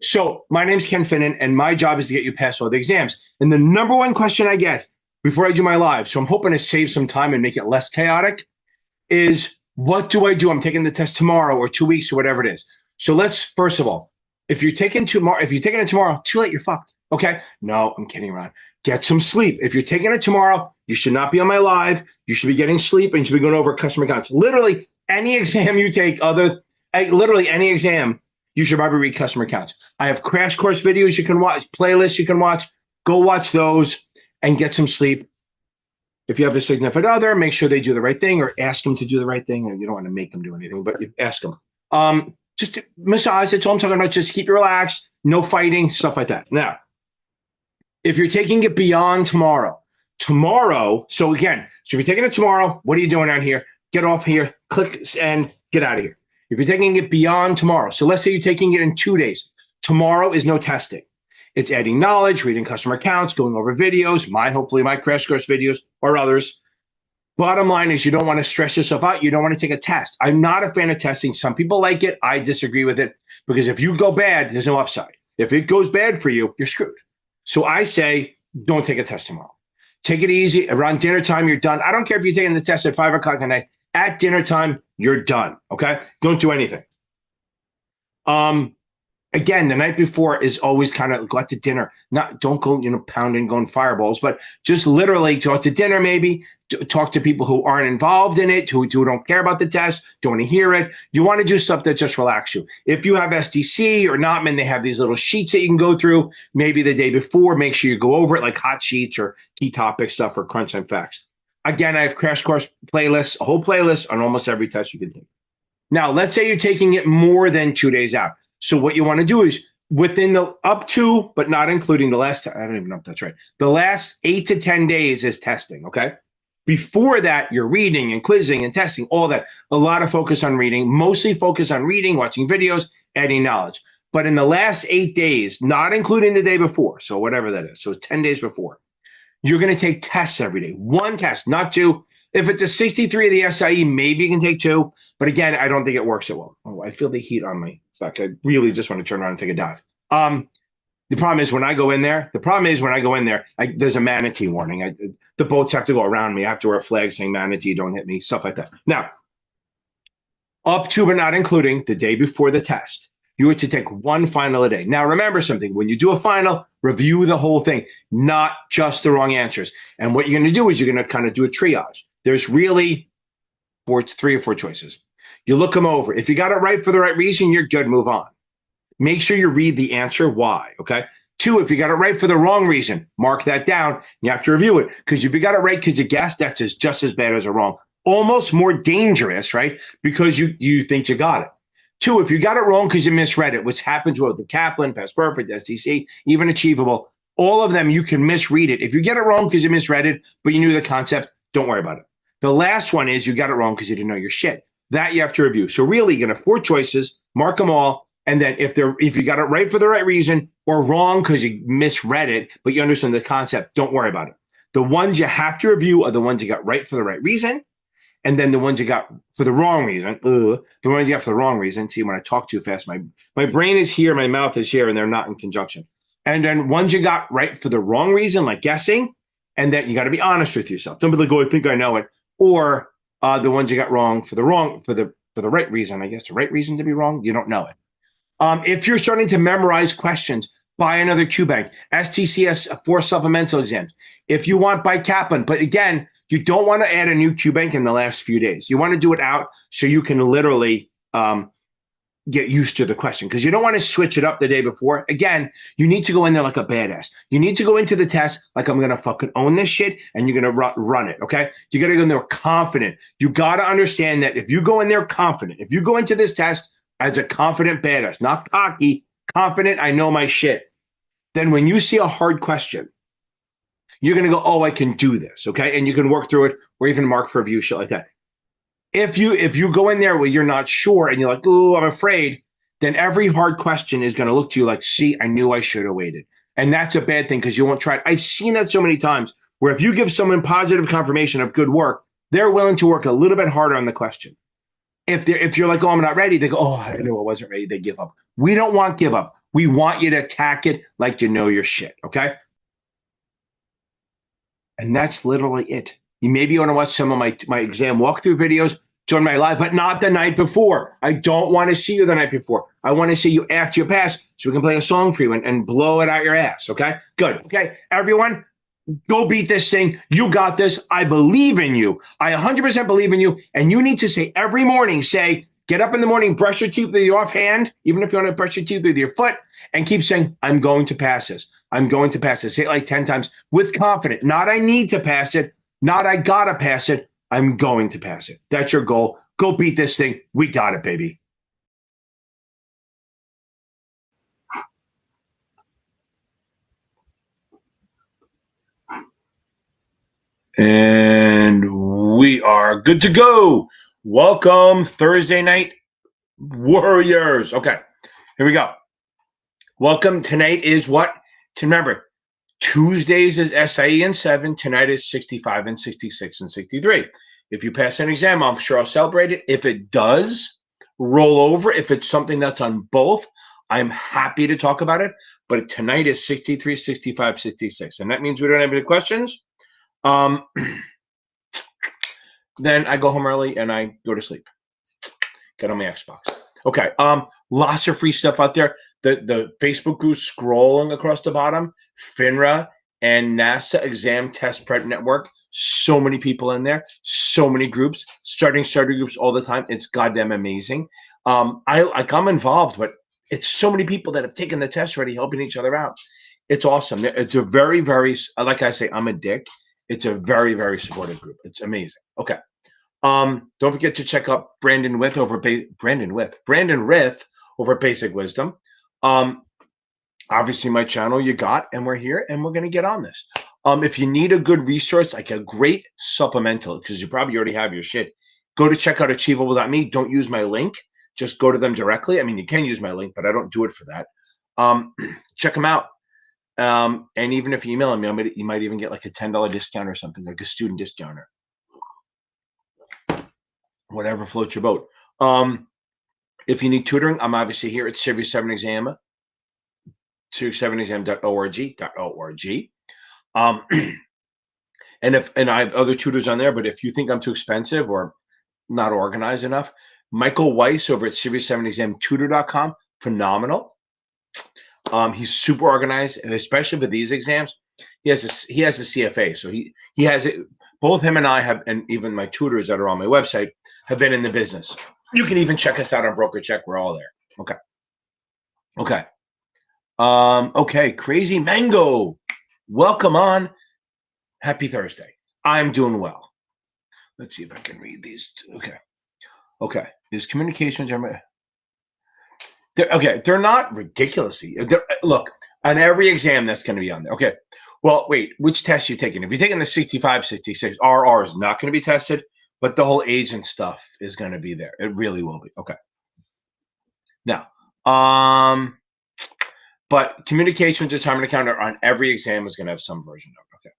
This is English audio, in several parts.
So my name's Ken Finnan, and my job is to get you past all the exams. And the number one question I get before I do my live, so I'm hoping to save some time and make it less chaotic, is what do I do? I'm taking the test tomorrow or 2 weeks or whatever it is. So let's, first of all, if you're taking it tomorrow, too late, you're fucked. Okay? No, I'm kidding around. Get some sleep. If you're taking it tomorrow, you should not be on my live. You should be getting sleep and you should be going over customer accounts. Literally any exam you take, literally any exam, you should probably read customer accounts. I have crash course videos you can watch, playlists you can watch. Go watch those and get some sleep. If you have a significant other, make sure they do the right thing or ask them to do the right thing. And you don't want to make them do anything, but you ask them. Just massage. That's all I'm talking about. Just keep it relaxed. No fighting, stuff like that. Now, if you're taking it beyond tomorrow, so if you're taking it tomorrow, what are you doing out here? Get off here, click and get out of here. If you're taking it beyond tomorrow, so let's say you're taking it in 2 days. Tomorrow is no testing. It's adding knowledge, reading customer accounts, going over videos, hopefully my crash course videos or others. Bottom line is you don't want to stress yourself out. You don't want to take a test. I'm not a fan of testing. Some people like it. I disagree with it because if you go bad, there's no upside. If it goes bad for you, you're screwed. So I say, don't take a test tomorrow. Take it easy. Around dinner time, you're done. I don't care if you're taking the test at 5 o'clock at night. At dinner time, you're done. Okay? Don't do anything. Again, the night before is always kind of go out to dinner. Don't go, pounding, going fireballs, but just literally go out to dinner, maybe talk to people who aren't involved in it, who don't care about the test, don't want to hear it. You want to do stuff that just relax you. If you have SDC or Notman, they have these little sheets that you can go through. Maybe the day before, make sure you go over it like hot sheets or key topic stuff or crunch time facts. Again, I have crash course playlists, a whole playlist on almost every test you can take. Now, let's say you're taking it more than 2 days out. So what you want to do is within the up to, but not including the last, I don't even know if that's right. The last 8 to 10 days is testing, okay? Before that, you're reading and quizzing and testing, all that. A lot of focus on reading, mostly focus on reading, watching videos, adding knowledge. But in the last 8 days, not including the day before, so whatever that is, so 10 days before, you're going to take tests every day. One test, not two. If it's a 63 of the SIE, maybe you can take two. But again, I don't think it works so well. Oh, I feel the heat on my back. I really just want to turn around and take a dive. The problem is when I go in there, there's a manatee warning. The boats have to go around me. I have to wear a flag saying manatee, don't hit me, stuff like that. Now, up to but not including the day before the test, you are to take one final a day. Now, remember something. When you do a final, review the whole thing, not just the wrong answers. And what you're going to do is you're going to kind of do a triage. There's really 3 or 4 choices. You look them over. If you got it right for the right reason, you're good. Move on. Make sure you read the answer why, okay? 2, if you got it right for the wrong reason, mark that down. You have to review it because if you got it right because you guessed, that's just as bad as a wrong. Almost more dangerous, right? Because you think you got it. 2, if you got it wrong because you misread it, which happens with the Kaplan, Past Perfect, STC, even Achievable, all of them, you can misread it. If you get it wrong because you misread it, but you knew the concept, don't worry about it. The last one is you got it wrong because you didn't know your shit. That you have to review. So really, you're going to have 4 choices, mark them all, and then if you got it right for the right reason or wrong because you misread it, but you understand the concept, don't worry about it. The ones you have to review are the ones you got right for the right reason, and then the ones you got for the wrong reason. The ones you got for the wrong reason. See, when I talk too fast, my brain is here, my mouth is here, and they're not in conjunction. And then ones you got right for the wrong reason, like guessing, and then you got to be honest with yourself. Don't be like, oh, I think I know it. Or the ones you got wrong for the right reason, I guess the right reason to be wrong, you don't know it. If you're starting to memorize questions, buy another QBank. STCS 4 supplemental exams. If you want, buy Kaplan. But again, you don't want to add a new QBank in the last few days. You want to do it out so you can literally get used to the question because you don't want to switch it up the day before. Again, you need to go in there like a badass. You need to go into the test like I'm going to fucking own this shit and you're going to run it, okay? You got to go in there confident. You got to understand that if you go in there confident, if you go into this test as a confident badass, not cocky, confident, I know my shit, then when you see a hard question, you're going to go, oh, I can do this, okay? And you can work through it or even mark for review, shit like that. If you go in there where you're not sure and you're like, oh, I'm afraid, then every hard question is going to look to you like, see, I knew I should have waited. And that's a bad thing because you won't try it. I've seen that so many times where if you give someone positive confirmation of good work, they're willing to work a little bit harder on the question. If you're like, oh, I'm not ready, they go, oh, I knew I wasn't ready. They give up. We don't want give up. We want you to attack it like you know your shit, okay? And that's literally it. You maybe want to watch some of my exam walkthrough videos, join my live, but not the night before. I don't want to see you the night before. I want to see you after you pass so we can play a song for you and blow it out your ass, okay? Good. Okay, everyone, go beat this thing. You got this. I believe in you. I 100% believe in you. And you need to say every morning, get up in the morning, brush your teeth with your offhand, even if you want to brush your teeth with your foot, and keep saying, I'm going to pass this. I'm going to pass this. Say it like 10 times with confidence. Not I need to pass it. Not I got to pass it. I'm going to pass it. That's your goal. Go beat this thing. We got it, baby. And we are good to go. Welcome, Thursday night warriors. Okay, here we go. Welcome. Tonight is what? Remember, Tuesdays is SIE and 7. Tonight is 65 and 66 and 63. If you pass an exam, I'm sure I'll celebrate it. If it does roll over, if it's something that's on both, I'm happy to talk about it. But tonight is 63, 65, 66. And that means we don't have any questions. Then I go home early and I go to sleep. Get on my Xbox. Okay. Lots of free stuff out there. The Facebook group scrolling across the bottom, FINRA and NASAA Exam Test Prep Network. So many people in there, so many groups, starting groups all the time. It's goddamn amazing. I'm involved, but it's so many people that have taken the test already, helping each other out. It's awesome. It's a very, very, like I say, I'm a dick. It's a very, very supportive group. It's amazing. Okay. Don't forget to check out Brandon Rith over Basic Wisdom. Obviously my channel you got, and we're here and we're going to get on this. If you need a good resource, like a great supplemental, because you probably already have your shit, go to check out achievable.me. Don't use my link. Just go to them directly. I mean, you can use my link, but I don't do it for that. Check them out. And even if you email me, you might even get like a $10 discount or something, like a student discount or whatever floats your boat. If you need tutoring, I'm obviously here at Series 7 Exam, series7exam.org. And I have other tutors on there, but if you think I'm too expensive or not organized enough, Michael Weiss over at series7examtutor.com, phenomenal. He's super organized, and especially for these exams. He has a CFA, so he has it. Both him and I have, and even my tutors that are on my website have been in the business. You can even check us out on Broker Check. We're all there. Okay. Okay. Crazy Mango, welcome on. Happy Thursday. I'm doing well. Let's see if I can read these. Okay. These communications are. They're not ridiculously. Look, on every exam that's going to be on there. Okay. Well, wait, which test are you taking? If you're taking the 65, 66, RR is not going to be tested, but the whole age and stuff is going to be there. It really will be. Okay. Now, but communications and time and encounter on every exam is going to have some version of it. Okay.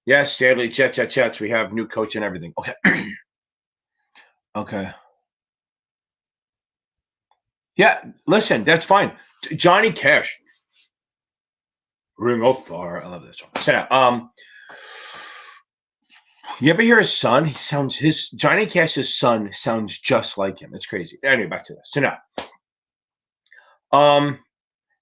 Yes, sadly, Jets. We have new coach and everything. Okay. Okay. Yeah, listen, that's fine. Johnny Cash. Ring of Fire. I love that song. So now, you ever hear his son? Johnny Cash's son sounds just like him. It's crazy. Anyway, back to this. So now,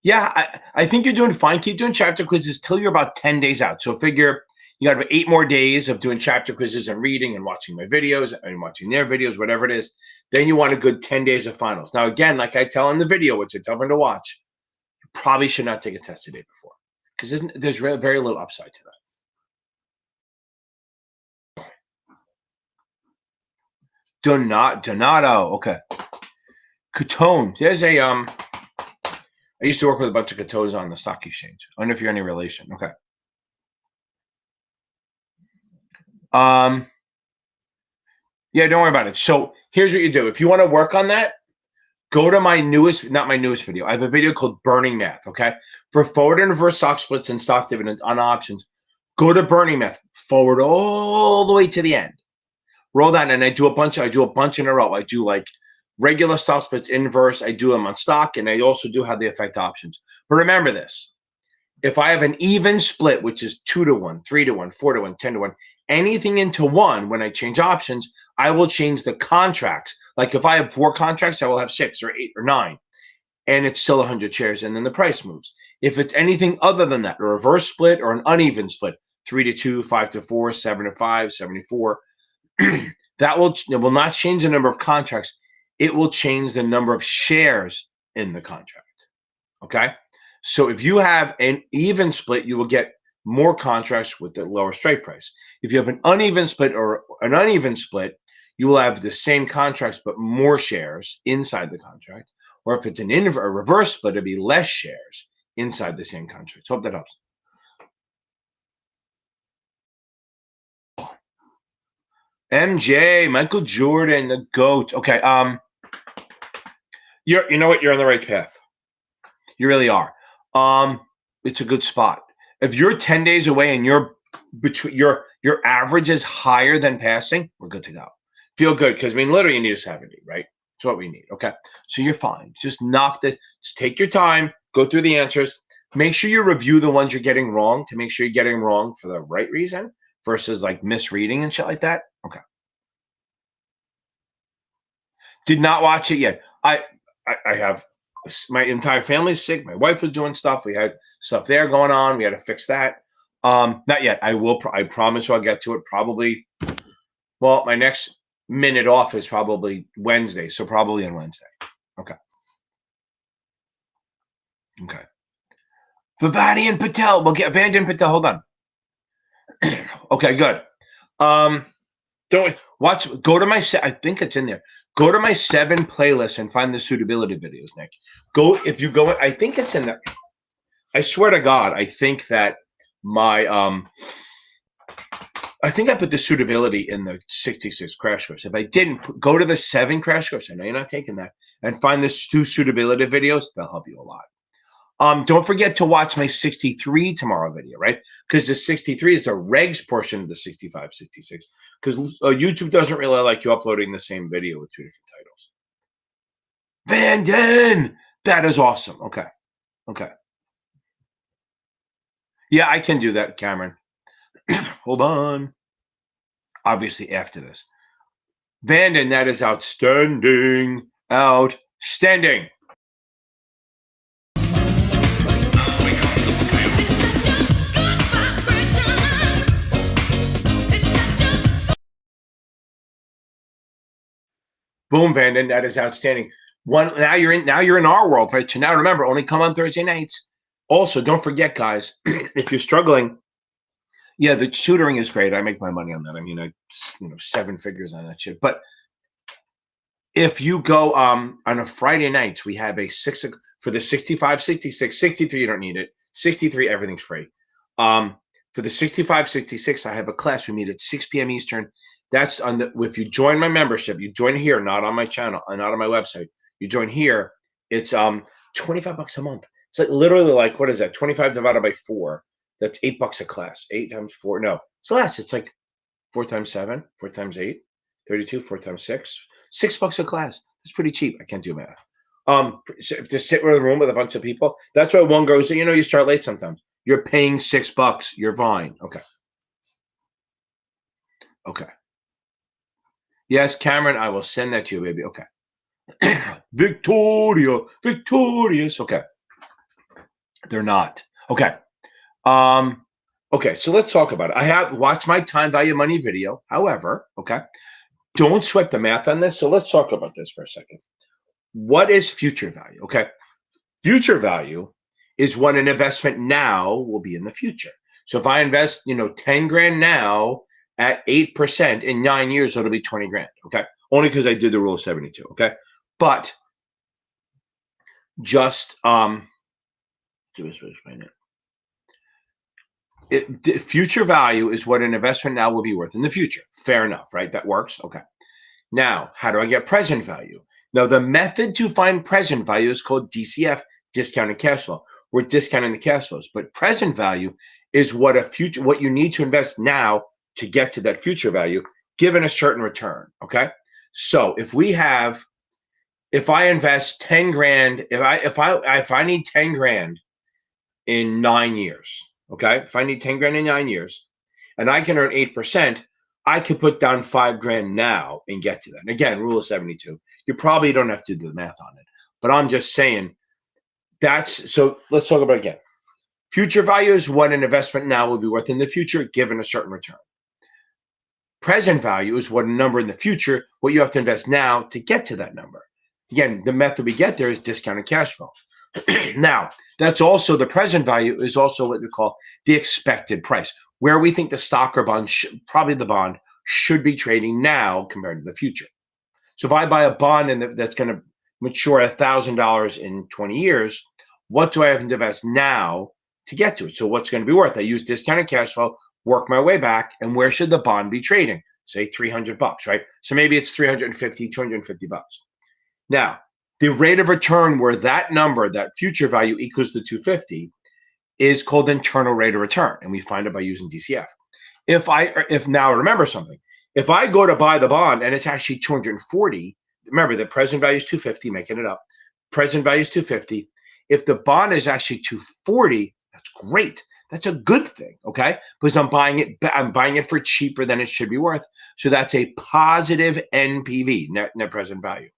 yeah, I think you're doing fine. Keep doing chapter quizzes till you're about 10 days out. So figure you got about 8 more days of doing chapter quizzes and reading and watching my videos and watching their videos, whatever it is. Then you want a good 10 days of finals. Now, again, like I tell in the video, which is tough to watch, you probably should not take a test the day before because there's very little upside to that. Donato. Okay. Catone. There's a I used to work with a bunch of Catones on the stock exchange. I wonder if you're any relation. Okay. Yeah, don't worry about it. So here's what you do. If you want to work on that, go to not my newest video. I have a video called Burning Math, okay? For forward and reverse stock splits and stock dividends on options, go to Burning Math, forward all the way to the end. Roll that, and I do a bunch in a row. I do like regular stop splits, inverse. I do them on stock, and I also do have the effect options. But remember this. If I have an even split, which is 2-to-1, 3-to-1, 4-to-1, 10-to-1, anything into one, when I change options, I will change the contracts. Like if I have 4 contracts, I will have 6 or 8 or 9, and it's still 100 shares, and then the price moves. If it's anything other than that, a reverse split or an uneven split, 3-to-2, 5-to-4, 7-to-5, 7-to-4, it will not change the number of contracts. It will change the number of shares in the contract. Okay? So if you have an even split, you will get more contracts with the lower strike price. If you have an uneven split or an uneven split, you will have the same contracts but more shares inside the contract. Or if it's a reverse split, it'll be less shares inside the same contract. So hope that helps. MJ, Michael Jordan, the GOAT. Okay, you know what? You're on the right path. You really are. It's a good spot. If you're 10 days away and your average is higher than passing, we're good to go. Feel good because literally you need a 70, right? That's what we need. Okay, so you're fine. Just just take your time, go through the answers. Make sure you review the ones you're getting wrong to make sure you're getting wrong for the right reason versus like misreading and shit like that. Okay. Did not watch it yet. I have my entire family's sick. My wife was doing stuff. We had stuff there going on. We had to fix that. Not yet. I will. I promise you I'll get to it probably. Well, my next minute off is probably Wednesday. So probably on Wednesday. Okay. Okay. Vivadi and Patel. We'll get Vanden Patel. Hold on. Okay, good. Don't watch. Go to my I think it's in there. Go to my 7 playlist and find the suitability videos, Nick. If you go. I think it's in there. I swear to God, I think that my I think I put the suitability in the 66 crash course. If I didn't, go to the 7 crash course. I know you're not taking that, and find the 2 suitability videos. They'll help you a lot. Don't forget to watch my 63 tomorrow video, right? Because the 63 is the regs portion of the 65, 66. Because YouTube doesn't really like you uploading the same video with 2 different titles. Vanden! That is awesome. Okay. Okay. Yeah, I can do that, Cameron. Hold on. Obviously, after this. Vanden, that is outstanding. Outstanding. Boom, Vanden, that is outstanding. Now you're in our world, right? So now remember, only come on Thursday nights. Also, don't forget, guys, if you're struggling, yeah, the tutoring is great. I make my money on that. I mean, 7 figures on that shit. But if you go on a Friday night, we have a 6 for the 65, 66, 63. You don't need it. 63, everything's free. For the 65, 66, I have a class. We meet at 6 p.m. Eastern. That's on the. If you join my membership, you join here, not on my channel, not on my website. You join here. It's $25 a month. It's like literally like, what is that? 25 divided by 4. That's $8 a class. 8 times 4. No, it's less. It's like 4 times 7, 4 times 8, 32, 4 times 6. $6 a class. It's pretty cheap. I can't do math. To sit in a room with a bunch of people. That's why one goes, you start late sometimes. You're paying $6. You're fine. Okay. Okay. Yes, Cameron, I will send that to you, baby. Okay. Victorious. Okay. They're not. Okay. Okay, so let's talk about it. I have watched my time value money video. However, okay, don't sweat the math on this. So let's talk about this for a second. What is future value? Okay. Future value is what an investment now will be in the future. So if I invest, 10 grand now at 8% in 9 years, it'll be 20 grand. Okay. Only because I did the rule of 72. Okay. But just, future value is what an investment now will be worth in the future. Fair enough, right? That works. Okay. Now, how do I get present value? Now, the method to find present value is called DCF, discounted cash flow. We're discounting the cash flows, but present value is what you need to invest now to get to that future value, given a certain return. Okay. So if we have if I invest 10 grand, if I need 10 grand in 9 years, okay? If I need 10 grand in 9 years and I can earn 8%, I could put down 5 grand now and get to that. And again, rule of 72. You probably don't have to do the math on it. But I'm just saying so let's talk about it again. Future value is what an investment now will be worth in the future given a certain return. Present value is what a number in the future, what you have to invest now to get to that number. Again, the method we get there is discounted cash flow. Now, that's also the present value is also what we call the expected price, where we think the stock or bond, probably the bond, should be trading now compared to the future. So if I buy a bond that's going to mature $1,000 in 20 years, what do I have to invest now to get to it? So what's going to be worth? I use discounted cash flow, work my way back, and where should the bond be trading? Say $300, right? So maybe it's 350, 250 bucks. Now, the rate of return where that number, that future value equals the 250 is called internal rate of return. And we find it by using DCF. If now remember something, if I go to buy the bond and it's actually 240, remember the present value is 250, making it up. Present value is 250. If the bond is actually 240, that's great. That's a good thing, okay? Because I'm buying it for cheaper than it should be worth. So that's a positive NPV, net present value.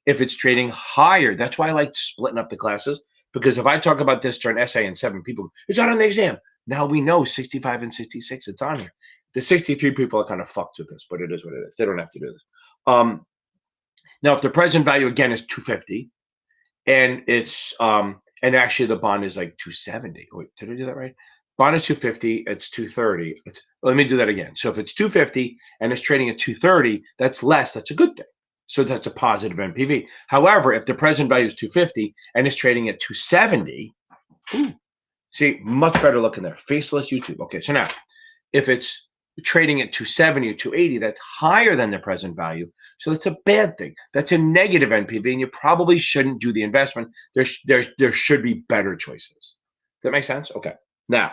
If it's trading higher, that's why I like splitting up the classes, because if I talk about this during essay and 7 people, it's not on the exam. Now we know 65 and 66, it's on here. The 63 people are kind of fucked with this, but it is what it is. They don't have to do this. Now, if the present value again is 250, and it's and actually the bond is like 270. Wait, did I do that right? Bond is 250, it's 230. Let me do that again. So if it's 250 and it's trading at 230, that's less, that's a good thing. So that's a positive NPV. However, if the present value is 250 and it's trading at 270, see, much better looking there. Faceless YouTube. Okay, so now if it's trading at 270 or 280, that's higher than the present value. So that's a bad thing. That's a negative NPV, and you probably shouldn't do the investment. There should be better choices. Does that make sense? Okay. Now,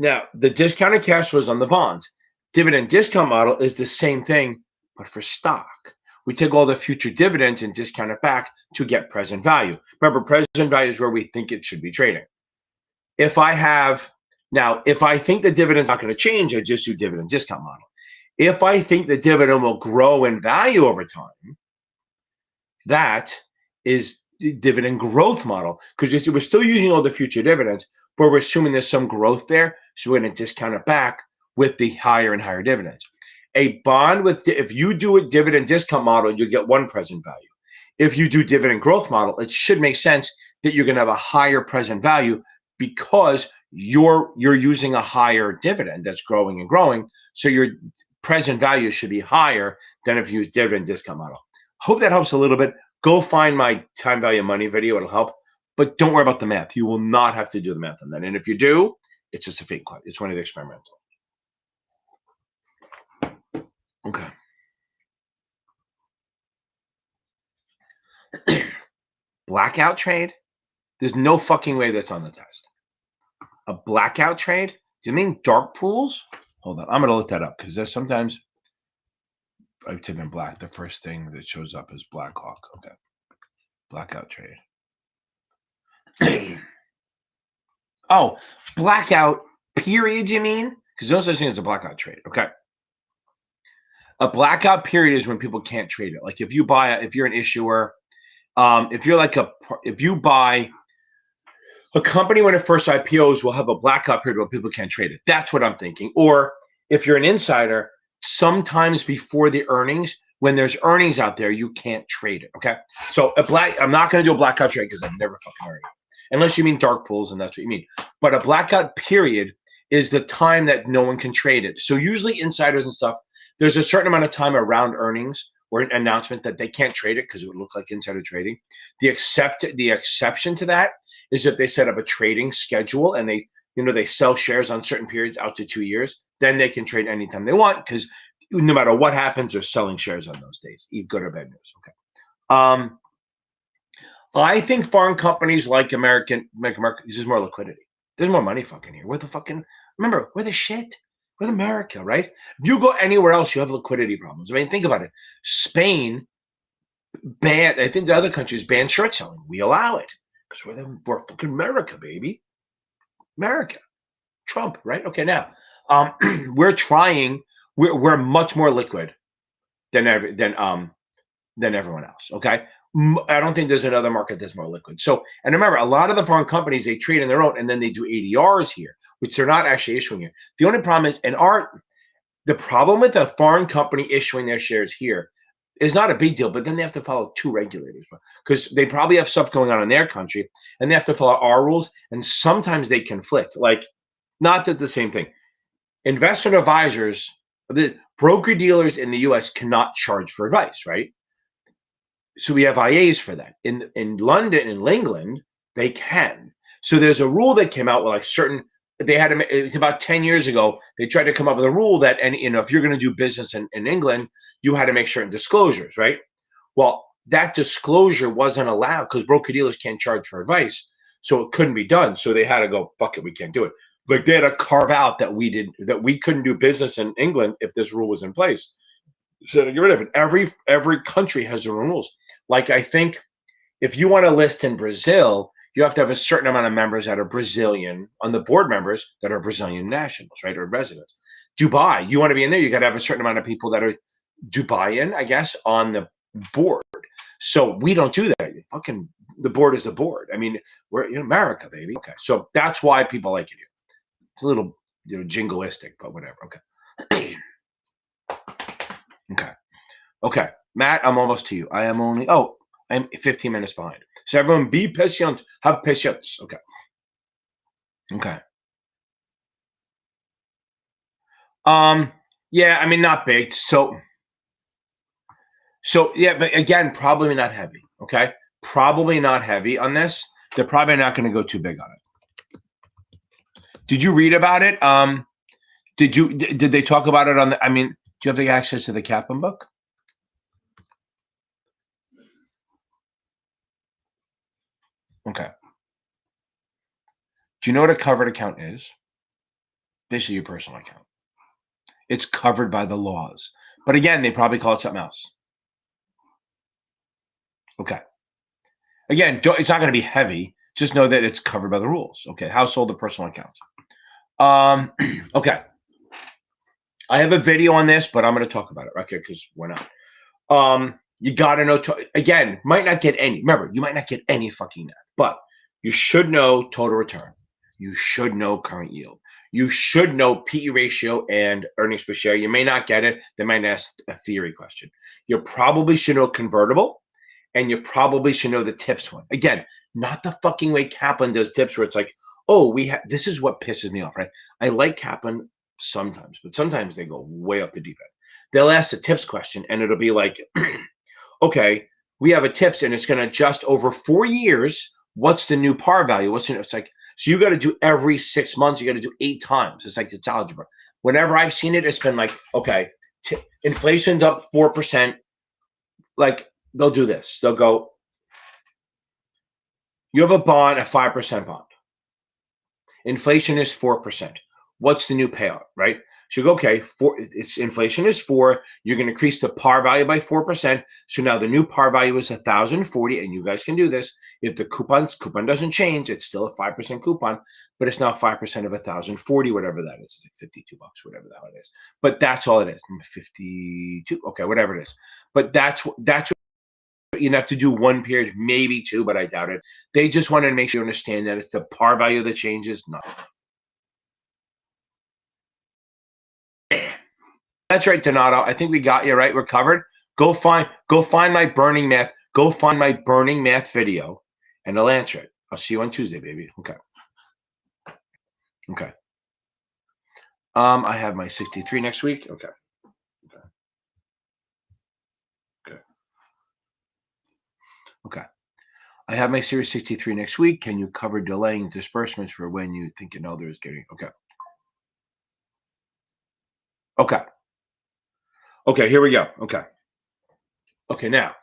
the discounted cash flows on the bonds. Dividend discount model is the same thing, but for stock. We take all the future dividends and discount it back to get present value. Remember, present value is where we think it should be trading. If I think the dividend's not going to change, I just do dividend discount model. If I think the dividend will grow in value over time, that is the dividend growth model, because we're still using all the future dividends, but we're assuming there's some growth there, so we're going to discount it back with the higher and higher dividends. A bond if you do a dividend discount model, you get one present value. If you do dividend growth model, it should make sense that you're going to have a higher present value because you're using a higher dividend that's growing and growing. So your present value should be higher than if you use dividend discount model. Hope that helps a little bit. Go find my time value of money video. It'll help. But don't worry about the math. You will not have to do the math on that. And if you do, it's just a fake class. It's one of the experimental. Okay. Blackout trade? There's no fucking way that's on the test. A blackout trade? Do you mean dark pools? Hold on. I'm going to look that up because there's sometimes I type in black. The first thing that shows up is Blackhawk. Okay. Blackout trade. Oh, blackout period, you mean? Because there's no such thing as a blackout trade. Okay. A blackout period is when people can't trade it. Like if you're an issuer, if you buy a company when it first IPOs will have a blackout period where people can't trade it. That's what I'm thinking. Or if you're an insider, sometimes before the earnings, when there's earnings out there, you can't trade it. Okay. So I'm not going to do a blackout trade because I've never fucking heard of it. Unless you mean dark pools and that's what you mean. But a blackout period is the time that no one can trade it. So usually insiders and stuff, there's a certain amount of time around earnings or an announcement that they can't trade it because it would look like insider trading. The exception to that is that they set up a trading schedule and they sell shares on certain periods out to 2 years. Then they can trade anytime they want because no matter what happens, they're selling shares on those days, good or bad news. Okay. I think foreign companies like American, there's more liquidity. There's more money fucking here. Remember, we're the shit. with America, right? If you go anywhere else, you have liquidity problems. I mean, think about it. Spain banned, I think the other countries banned short selling. We allow it because we're fucking America, baby. America. Trump, right? Okay, now we're trying. We're much more liquid than everyone else. Okay, I don't think there's another market that's more liquid. So, and remember, a lot of the foreign companies they trade in their own, and then they do ADRs here, which they're not actually issuing here. The only problem is, the problem with a foreign company issuing their shares here is not a big deal, but then they have to follow two regulators because they probably have stuff going on in their country, and they have to follow our rules, and sometimes they conflict. Like, not that the same thing. Investment advisors, the broker dealers in the U.S. cannot charge for advice, right? So we have IAs for that. In London, in England, they can. So there's a rule that came out with like certain. They had it's about 10 years ago. They tried to come up with a rule that, and if you're going to do business in England, you had to make certain disclosures, right? Well, that disclosure wasn't allowed because broker dealers can't charge for advice, so it couldn't be done. So they had to go, fuck it, we can't do it. Like they had to carve out that we couldn't do business in England if this rule was in place. So to get rid of it, every country has their own rules. Like I think if you want to list in Brazil, you have to have a certain amount of members that are Brazilian on the board members that are Brazilian nationals, right, or residents. Dubai, you want to be in there, you got to have a certain amount of people that are Dubaian, I guess, on the board. So we don't do that. Fucking the board is the board. I mean, we're in America, baby. Okay, so that's why people like it here. It's a little, jingoistic, but whatever. Okay. Okay. Okay. Matt, I'm almost to you. I'm 15 minutes behind. So everyone be patient. Have patience. Okay. Okay. Yeah, I mean, not big. So yeah, but again, probably not heavy. Okay. Probably not heavy on this. They're probably not going to go too big on it. Did you read about it? Did they talk about it on the, I mean, do you have the access to the Kaplan book? Okay. Do you know what a covered account is? Basically your personal account. It's covered by the laws. But again, they probably call it something else. Okay. Again, it's not going to be heavy. Just know that it's covered by the rules. Okay. Household or personal accounts. Okay. I have a video on this, but I'm going to talk about it. Okay. Because why not? You got to know, again, might not get any. Remember, you might not get any fucking net, but you should know total return. You should know current yield. You should know PE ratio and earnings per share. You may not get it. They might ask a theory question. You probably should know convertible, and you probably should know the tips one. Again, not the fucking way Kaplan does tips where it's like, oh, this is what pisses me off, right? I like Kaplan sometimes, but sometimes they go way off the deep end. They'll ask the tips question, and it'll be like, okay, we have a tips, and it's going to adjust over 4 years. What's the new par value? It's like, so you got to do every 6 months. You got to do 8 times. It's like it's algebra. Whenever I've seen it, it's been like, okay, inflation's up 4%. Like they'll do this. They'll go, you have a bond, a 5% bond. Inflation is 4%. What's the new payout, right? So you go, okay, inflation is 4. You're going to increase the par value by 4%. So now the new par value is 1,040, and you guys can do this. If the coupon doesn't change, it's still a 5% coupon, but it's now 5% of 1,040, whatever that is. It's like $52, whatever the hell it is. But that's all it is. 52, okay, whatever it is. But that's what you have to do 1 period, maybe 2, but I doubt it. They just wanted to make sure you understand that it's the par value that changes, not. That's right, Donato. I think we got you right. We're covered. Go find my burning math. Go find my burning math video, and I'll answer it. I'll see you on Tuesday, baby. Okay. Okay. I have my 63 next week. Okay. Okay. Okay. Okay. I have my Series 63 next week. Can you cover delaying disbursements for when you think another is getting? Okay. Okay. Okay, here we go. Okay. Okay, now.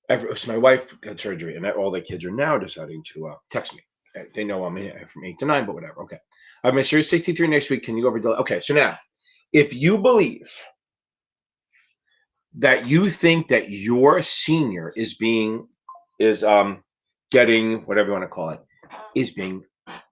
So my wife had surgery, and all the kids are now deciding to text me. They know I'm here from 8 to 9, but whatever. Okay. I have my Series 63 next week. Can you go over? Okay. So now, if you believe that you think that your senior is getting whatever you want to call it, is being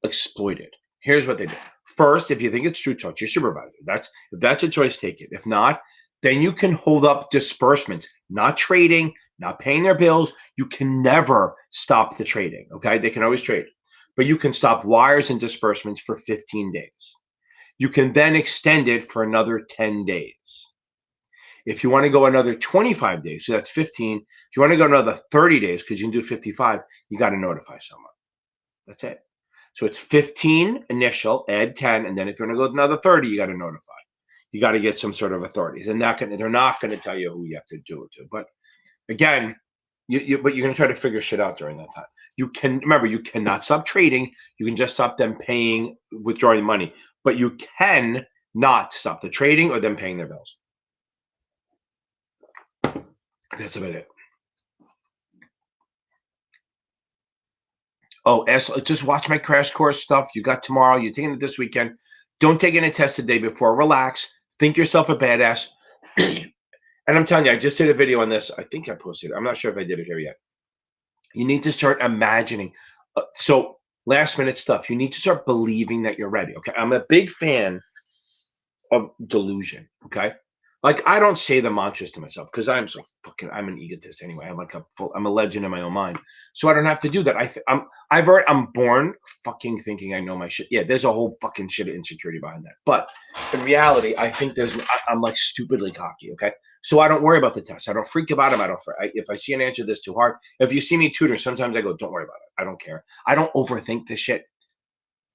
exploited. Here's what they do. First, if you think it's true, talk to your supervisor. If that's a choice, take it. If not, then you can hold up disbursements, not trading, not paying their bills. You can never stop the trading. Okay. They can always trade, but you can stop wires and disbursements for 15 days. You can then extend it for another 10 days. If you want to go another 25 days, so that's 15. If you want to go another 30 days, because you can do 55, you got to notify someone. That's it. So it's 15 initial, add 10, and then if you want to go another 30, you got to notify. You got to get some sort of authorities. And they're not going to tell you who you have to do it to. But again, but you're going to try to figure shit out during that time. You cannot stop trading. You can just stop them withdrawing money. But you can not stop the trading or them paying their bills. That's about it. Oh, just watch my crash course stuff. You got tomorrow. You're taking it this weekend. Don't take any test the day before. Relax. Think yourself a badass. And I'm telling you, I just did a video on this. I think I posted it. I'm not sure if I did it here yet. You need to start imagining. So last minute stuff. You need to start believing that you're ready. Okay. I'm a big fan of delusion. Okay. Like, I don't say the mantras to myself because I'm an egotist anyway. I'm a legend in my own mind. So I don't have to do that. I'm born fucking thinking I know my shit. Yeah, there's a whole fucking shit of insecurity behind that. But in reality, I think I'm like stupidly cocky, okay? So I don't worry about the test. I don't freak about them. If I see an answer that's too hard, if you see me tutoring, sometimes I go, don't worry about it. I don't care. I don't overthink this shit.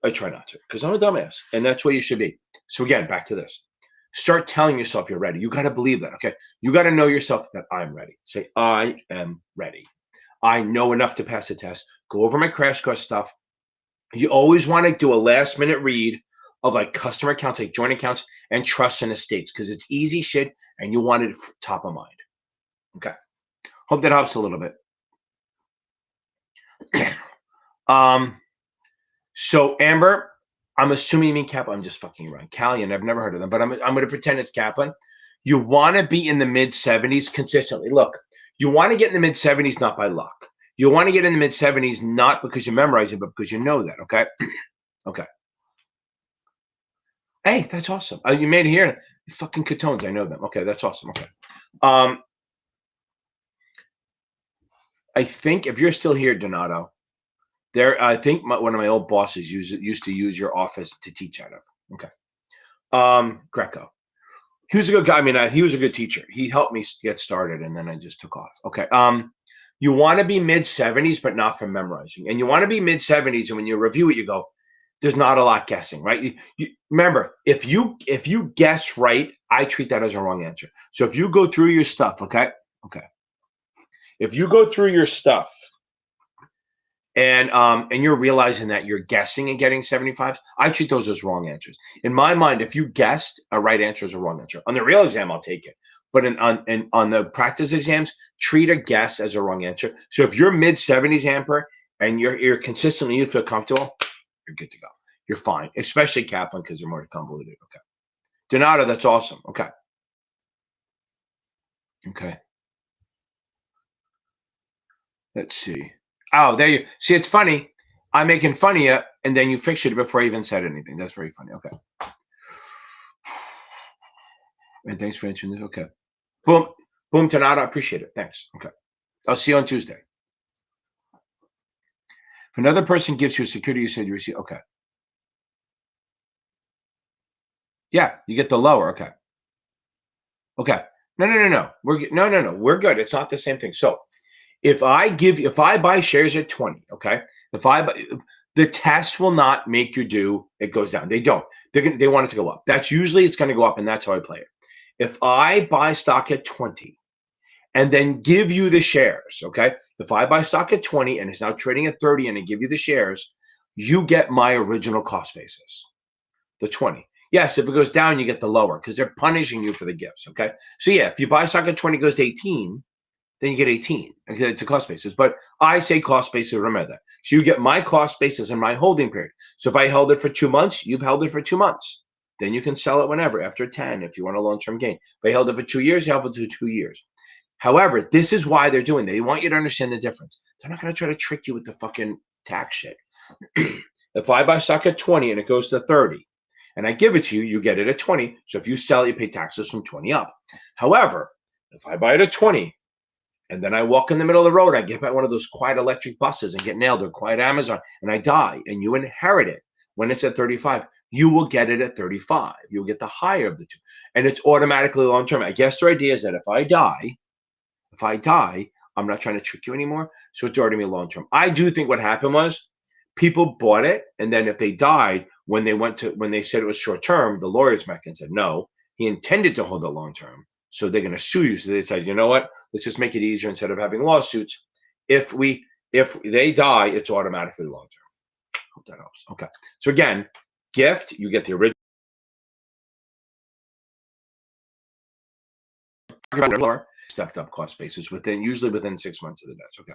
I try not to because I'm a dumbass. And that's where you should be. So again, back to this. Start telling yourself you're ready. You got to believe that, okay? You got to know yourself that I'm ready. Say, I am ready. I know enough to pass the test. Go over my crash course stuff. You always want to do a last minute read of like customer accounts, like joint accounts and trusts and estates because it's easy shit and you want it top of mind. Okay. Hope that helps a little bit. So Amber, I'm assuming you mean Kaplan. I'm just fucking around. Callion, I've never heard of them, but I'm going to pretend it's Kaplan. You want to be in the mid 70s consistently. Look, you want to get in the mid 70s not by luck. You want to get in the mid 70s not because you memorize it, but because you know that. Okay. Okay. Hey, that's awesome. You made it here. Fucking ketones. I know them. Okay, that's awesome. Okay. I think if you're still here, Donato, I think one of my old bosses used to use your office to teach out of. Okay. Greco. He was a good guy. I mean, he was a good teacher. He helped me get started, and then I just took off. Okay. You want to be mid 70s, but not from memorizing. And you want to be mid 70s, and when you review it, you go, there's not a lot guessing, right? You remember, if you guess right, I treat that as a wrong answer. So if you go through your stuff, okay? If you go through your stuff and you're realizing that you're guessing and getting 75s, I treat those as wrong answers. In my mind, if you guessed, a right answer is a wrong answer. On the real exam, I'll take it. But on the practice exams, treat a guess as a wrong answer. So if you're mid 70s, Amper, and you're consistently, you feel comfortable, you're good to go. You're fine, especially Kaplan because they're more convoluted. Okay. Donato, that's awesome. Okay. Okay. Let's see. Oh, there you see. It's funny. I'm making fun of you, and then you fixed it before I even said anything. That's very funny. Okay. And thanks for answering this. Okay. Boom. Boom, Donato. I appreciate it. Thanks. Okay. I'll see you on Tuesday. If another person gives you a security, you said you receive. Okay. Yeah, you get the lower. Okay. Okay. No. No. We're good. It's not the same thing. So if I buy shares at 20, okay, the test will not make you do it goes down. They don't. They want it to go up. That's usually it's going to go up, and that's how I play it. If I buy stock at 20 and then give you the shares, okay, if I buy stock at 20 and it's now trading at 30 and I give you the shares, you get my original cost basis, the 20. Yes, if it goes down, you get the lower because they're punishing you for the gifts, okay? So yeah, if you buy stock at 20, it goes to 18, then you get 18. Okay, it's a cost basis. But I say cost basis, remember that. So you get my cost basis and my holding period. So if I held it for 2 months, you've held it for 2 months. Then you can sell it whenever, after 10, if you want a long-term gain. If I held it for 2 years, you held it for 2 years. However, this is why they're doing it. They want you to understand the difference. They're not going to try to trick you with the fucking tax shit. If I buy stock at 20 and it goes to 30, and I give it to you, you get it at 20. So if you sell it, you pay taxes from 20 up. However, if I buy it at 20 and then I walk in the middle of the road, I get by one of those quiet electric buses and get nailed, or quiet Amazon, and I die, and you inherit it when it's at 35, you will get it at 35. You'll get the higher of the two. And it's automatically long-term. I guess their idea is that if I die, I'm not trying to trick you anymore. So it's already me long-term. I do think what happened was people bought it, and then if they died, when they said it was short-term, the lawyers back and said, no, he intended to hold it long-term. So they're going to sue you. So they said, you know what? Let's just make it easier instead of having lawsuits. If they die, it's automatically long-term. Hope that helps. Okay. So again, gift, you get the original. Stepped up cost basis usually within 6 months of the death. Okay.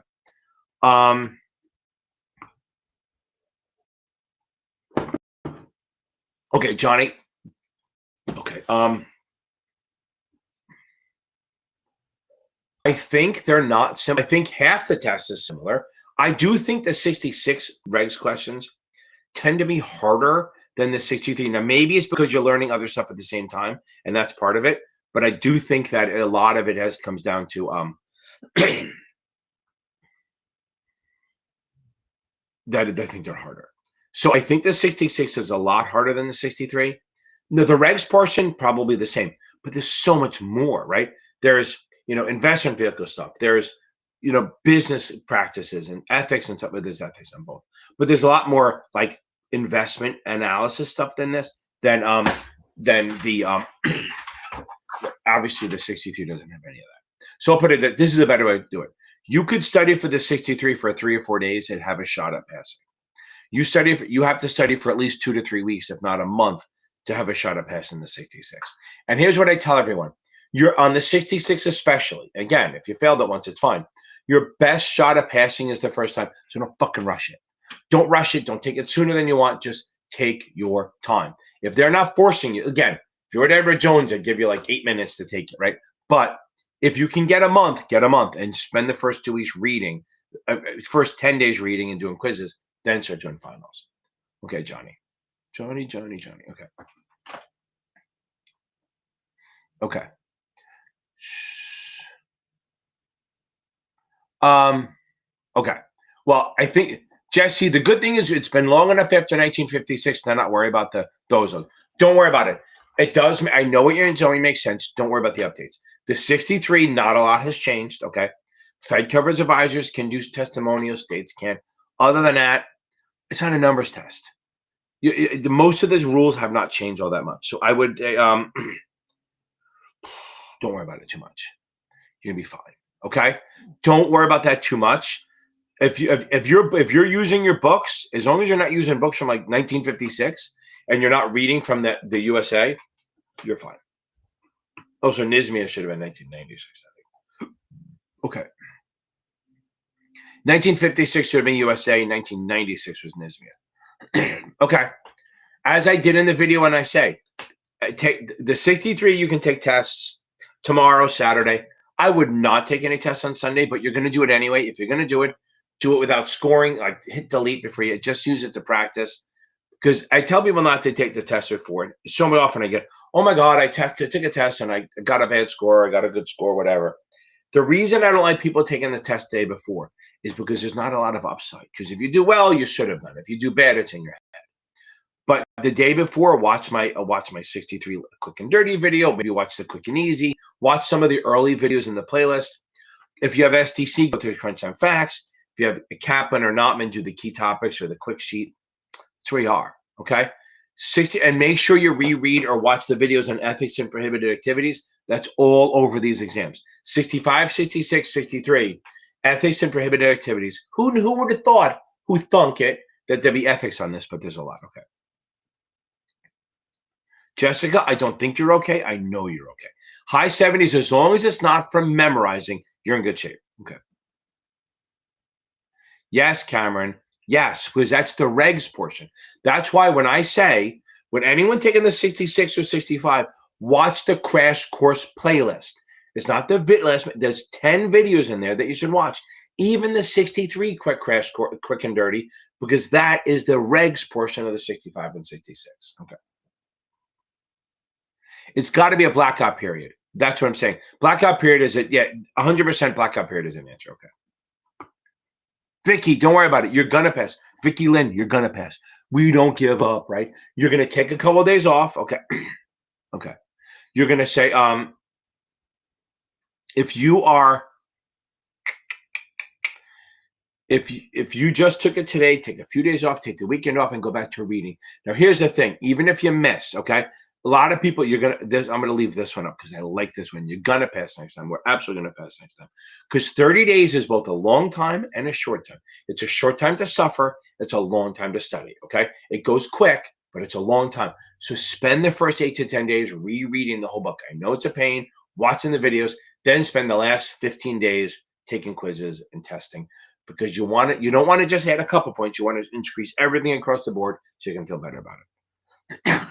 Okay, Johnny. Okay. I think they're not similar. I think half the test is similar. I do think the 66 regs questions tend to be harder than the 63. Now, maybe it's because you're learning other stuff at the same time, and that's part of it. But I do think that a lot of it comes down to that I think they're harder. So I think the 66 is a lot harder than the 63. No, the regs portion probably the same, but there's so much more, right? There's investment vehicle stuff. There's business practices and ethics and stuff. But there's ethics on both. But there's a lot more like investment analysis stuff than this. Than the obviously the 63 doesn't have any of that. So I'll put it that this is a better way to do it. You could study for the 63 for 3 or 4 days and have a shot at passing. You have to study for at least 2 to 3 weeks, if not a month, to have a shot at passing the 66. And here's what I tell everyone. You're on the 66 especially. Again, if you failed it once, it's fine. Your best shot at passing is the first time, so don't fucking rush it. Don't rush it. Don't take it sooner than you want. Just take your time. If they're not forcing you, again, if you're at Edward Jones, I'd give you like 8 minutes to take it, right? But if you can get a month and spend the first 2 weeks reading, first 10 days reading and doing quizzes, then start doing finals. Okay, Johnny. Okay. Okay. Okay. Well, I think, Jesse, the good thing is it's been long enough after 1956 to not worry about those. Don't worry about it. It does. I know what you're doing makes sense. Don't worry about the updates. The 63, not a lot has changed. Okay. Fed coverage advisors can do testimonials. States can't. Other than that, it's not a numbers test. Most of these rules have not changed all that much. So I would don't worry about it too much. You're gonna be fine. Okay. Don't worry about that too much. If you're using your books, as long as you're not using books from like 1956 and you're not reading from the USA, you're fine. Also, NSMIA should have been 1996, I think. Okay. 1956 should have been USA. 1996 was NSMIA. Okay. As I did in the video when I say, take the 63, you can take tests tomorrow, Saturday. I would not take any tests on Sunday, but you're going to do it anyway. If you're going to do it without scoring. Like hit delete before you just use it to practice. Because I tell people not to take the test before. So often I get, oh my God, I took a test and I got a bad score, I got a good score, whatever. The reason I don't like people taking the test day before is because there's not a lot of upside. Because if you do well, you should have done. If you do bad, it's in your head. But the day before, watch my 63 quick and dirty video. Maybe watch the quick and easy. Watch some of the early videos in the playlist. If you have STC, go to Crunch Time Facts. If you have a Kaplan or Notman, do the key topics or the quick sheet. That's where you are. Okay. 60, and make sure you reread or watch the videos on ethics and prohibited activities. That's all over these exams. 65, 66, 63, ethics and prohibited activities. Who would have thought, who thunk it, that there'd be ethics on this, but there's a lot. Okay. Jessica, I don't think you're okay. I know you're okay. High 70s, as long as it's not from memorizing, You're in good shape. Okay. Yes, Cameron. Yes, because that's the regs portion. That's why when I say, when anyone taking the 66 or 65, watch the crash course playlist. It's not the vid list. There's 10 videos in there that you should watch. Even the 63 quick and dirty, because that is the regs portion of the 65 and 66. Okay. It's got to be a blackout period. That's what I'm saying. Blackout period is it? Yeah, 100% blackout period is an answer. Okay. Vicky, don't worry about it. You're gonna pass. Vicky Lynn, you're gonna pass. We don't give up, right? You're gonna take a couple of days off. Okay. Okay. You're gonna say, if you are, if you just took it today, take a few days off, take the weekend off, and go back to reading. Now, here's the thing: even if you miss, okay, a lot of people, you're gonna. I'm gonna leave this one up because I like this one. You're gonna pass next time. We're absolutely gonna pass next time because 30 days is both a long time and a short time. It's a short time to suffer. It's a long time to study. Okay, it goes quick, but it's a long time. So spend the first 8 to 10 days rereading the whole book. I know it's a pain, watching the videos. Then spend the last 15 days taking quizzes and testing because you want it. You don't want to just add a couple points. You want to increase everything across the board so you can feel better about it.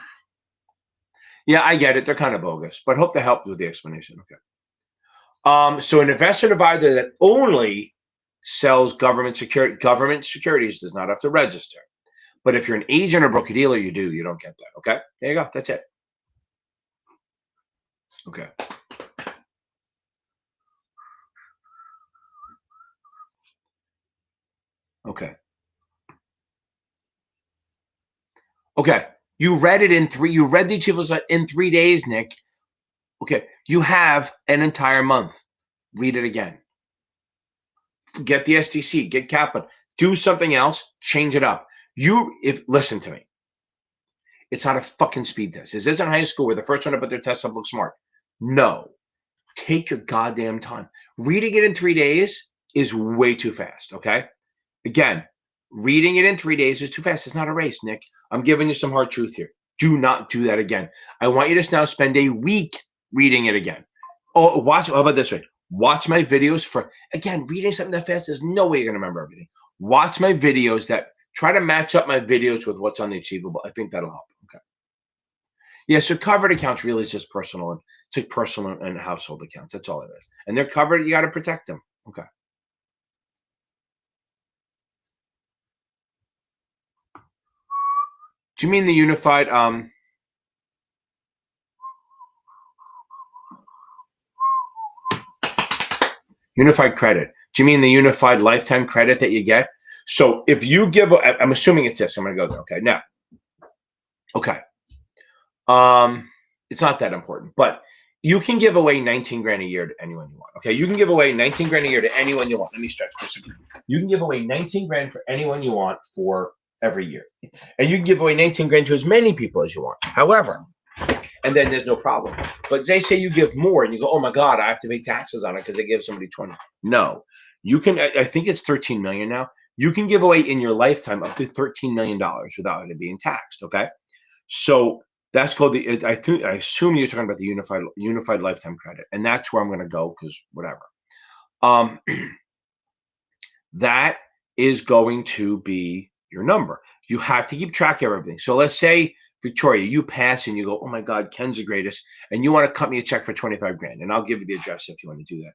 Yeah, I get it. They're kind of bogus, but hope to help with the explanation. Okay. So an investor advisor that only sells government securities does not have to register. But if you're an agent or broker dealer, you do. You don't get that. Okay. There you go. That's it. Okay. Okay. Okay. You read it in three. You read the achievements in 3 days, Nick. Okay. You have an entire month. Read it again. Get the STC. Get Kaplan. Do something else. Change it up. Listen to me. It's not a fucking speed test. This isn't high school where the first one to put their test up looks smart. No. Take your goddamn time. Reading it in 3 days is way too fast. Okay. Again, reading it in 3 days is too fast. It's not a race, Nick. I'm giving you some hard truth here. Do not do that again. I want you to now spend a week reading it again. Oh, how about this way? Watch my videos again, reading something that fast, there's no way you're going to remember everything. Watch my videos try to match up my videos with what's on the achievable. I think that'll help. Okay. Yeah, so covered accounts really is just personal and household accounts. That's all it is. And they're covered. You got to protect them. Okay. Do you mean the unified unified credit? Do you mean the unified lifetime credit that you get? So if you give, I'm assuming it's this. I'm going to go there. Okay. Now, okay. It's not that important, but you can give away 19 grand a year to anyone you want. Okay. You can give away 19 grand a year to anyone you want. Let me stretch for a second. You can give away 19 grand for anyone you want for every year. And you can give away 19 grand to as many people as you want. However, and then there's no problem. But they say you give more and you go, oh my God, I have to pay taxes on it because they gave somebody 20. No, you can, I think it's 13 million now. You can give away in your lifetime up to $13 million without it being taxed. Okay. So that's called I assume you're talking about the unified lifetime credit. And that's where I'm going to go because whatever. That is going to be your number. You have to keep track of everything. So let's say, Victoria, you pass and you go, oh my God, Ken's the greatest. And you want to cut me a check for 25 grand. And I'll give you the address if you want to do that.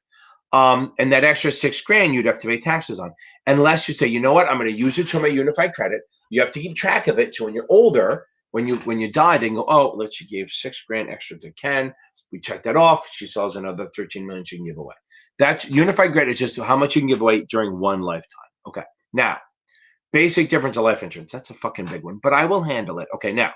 And that extra 6 grand you'd have to pay taxes on. Unless you say, you know what, I'm going to use it to my unified credit. You have to keep track of it. So when you're older, when you die, they can go, oh, let's you gave 6 grand extra to Ken. We check that off. She sells another 13 million she can give away. That's unified credit is just how much you can give away during one lifetime. Okay. Now, basic difference of life insurance. That's a fucking big one, but I will handle it. Okay. Now,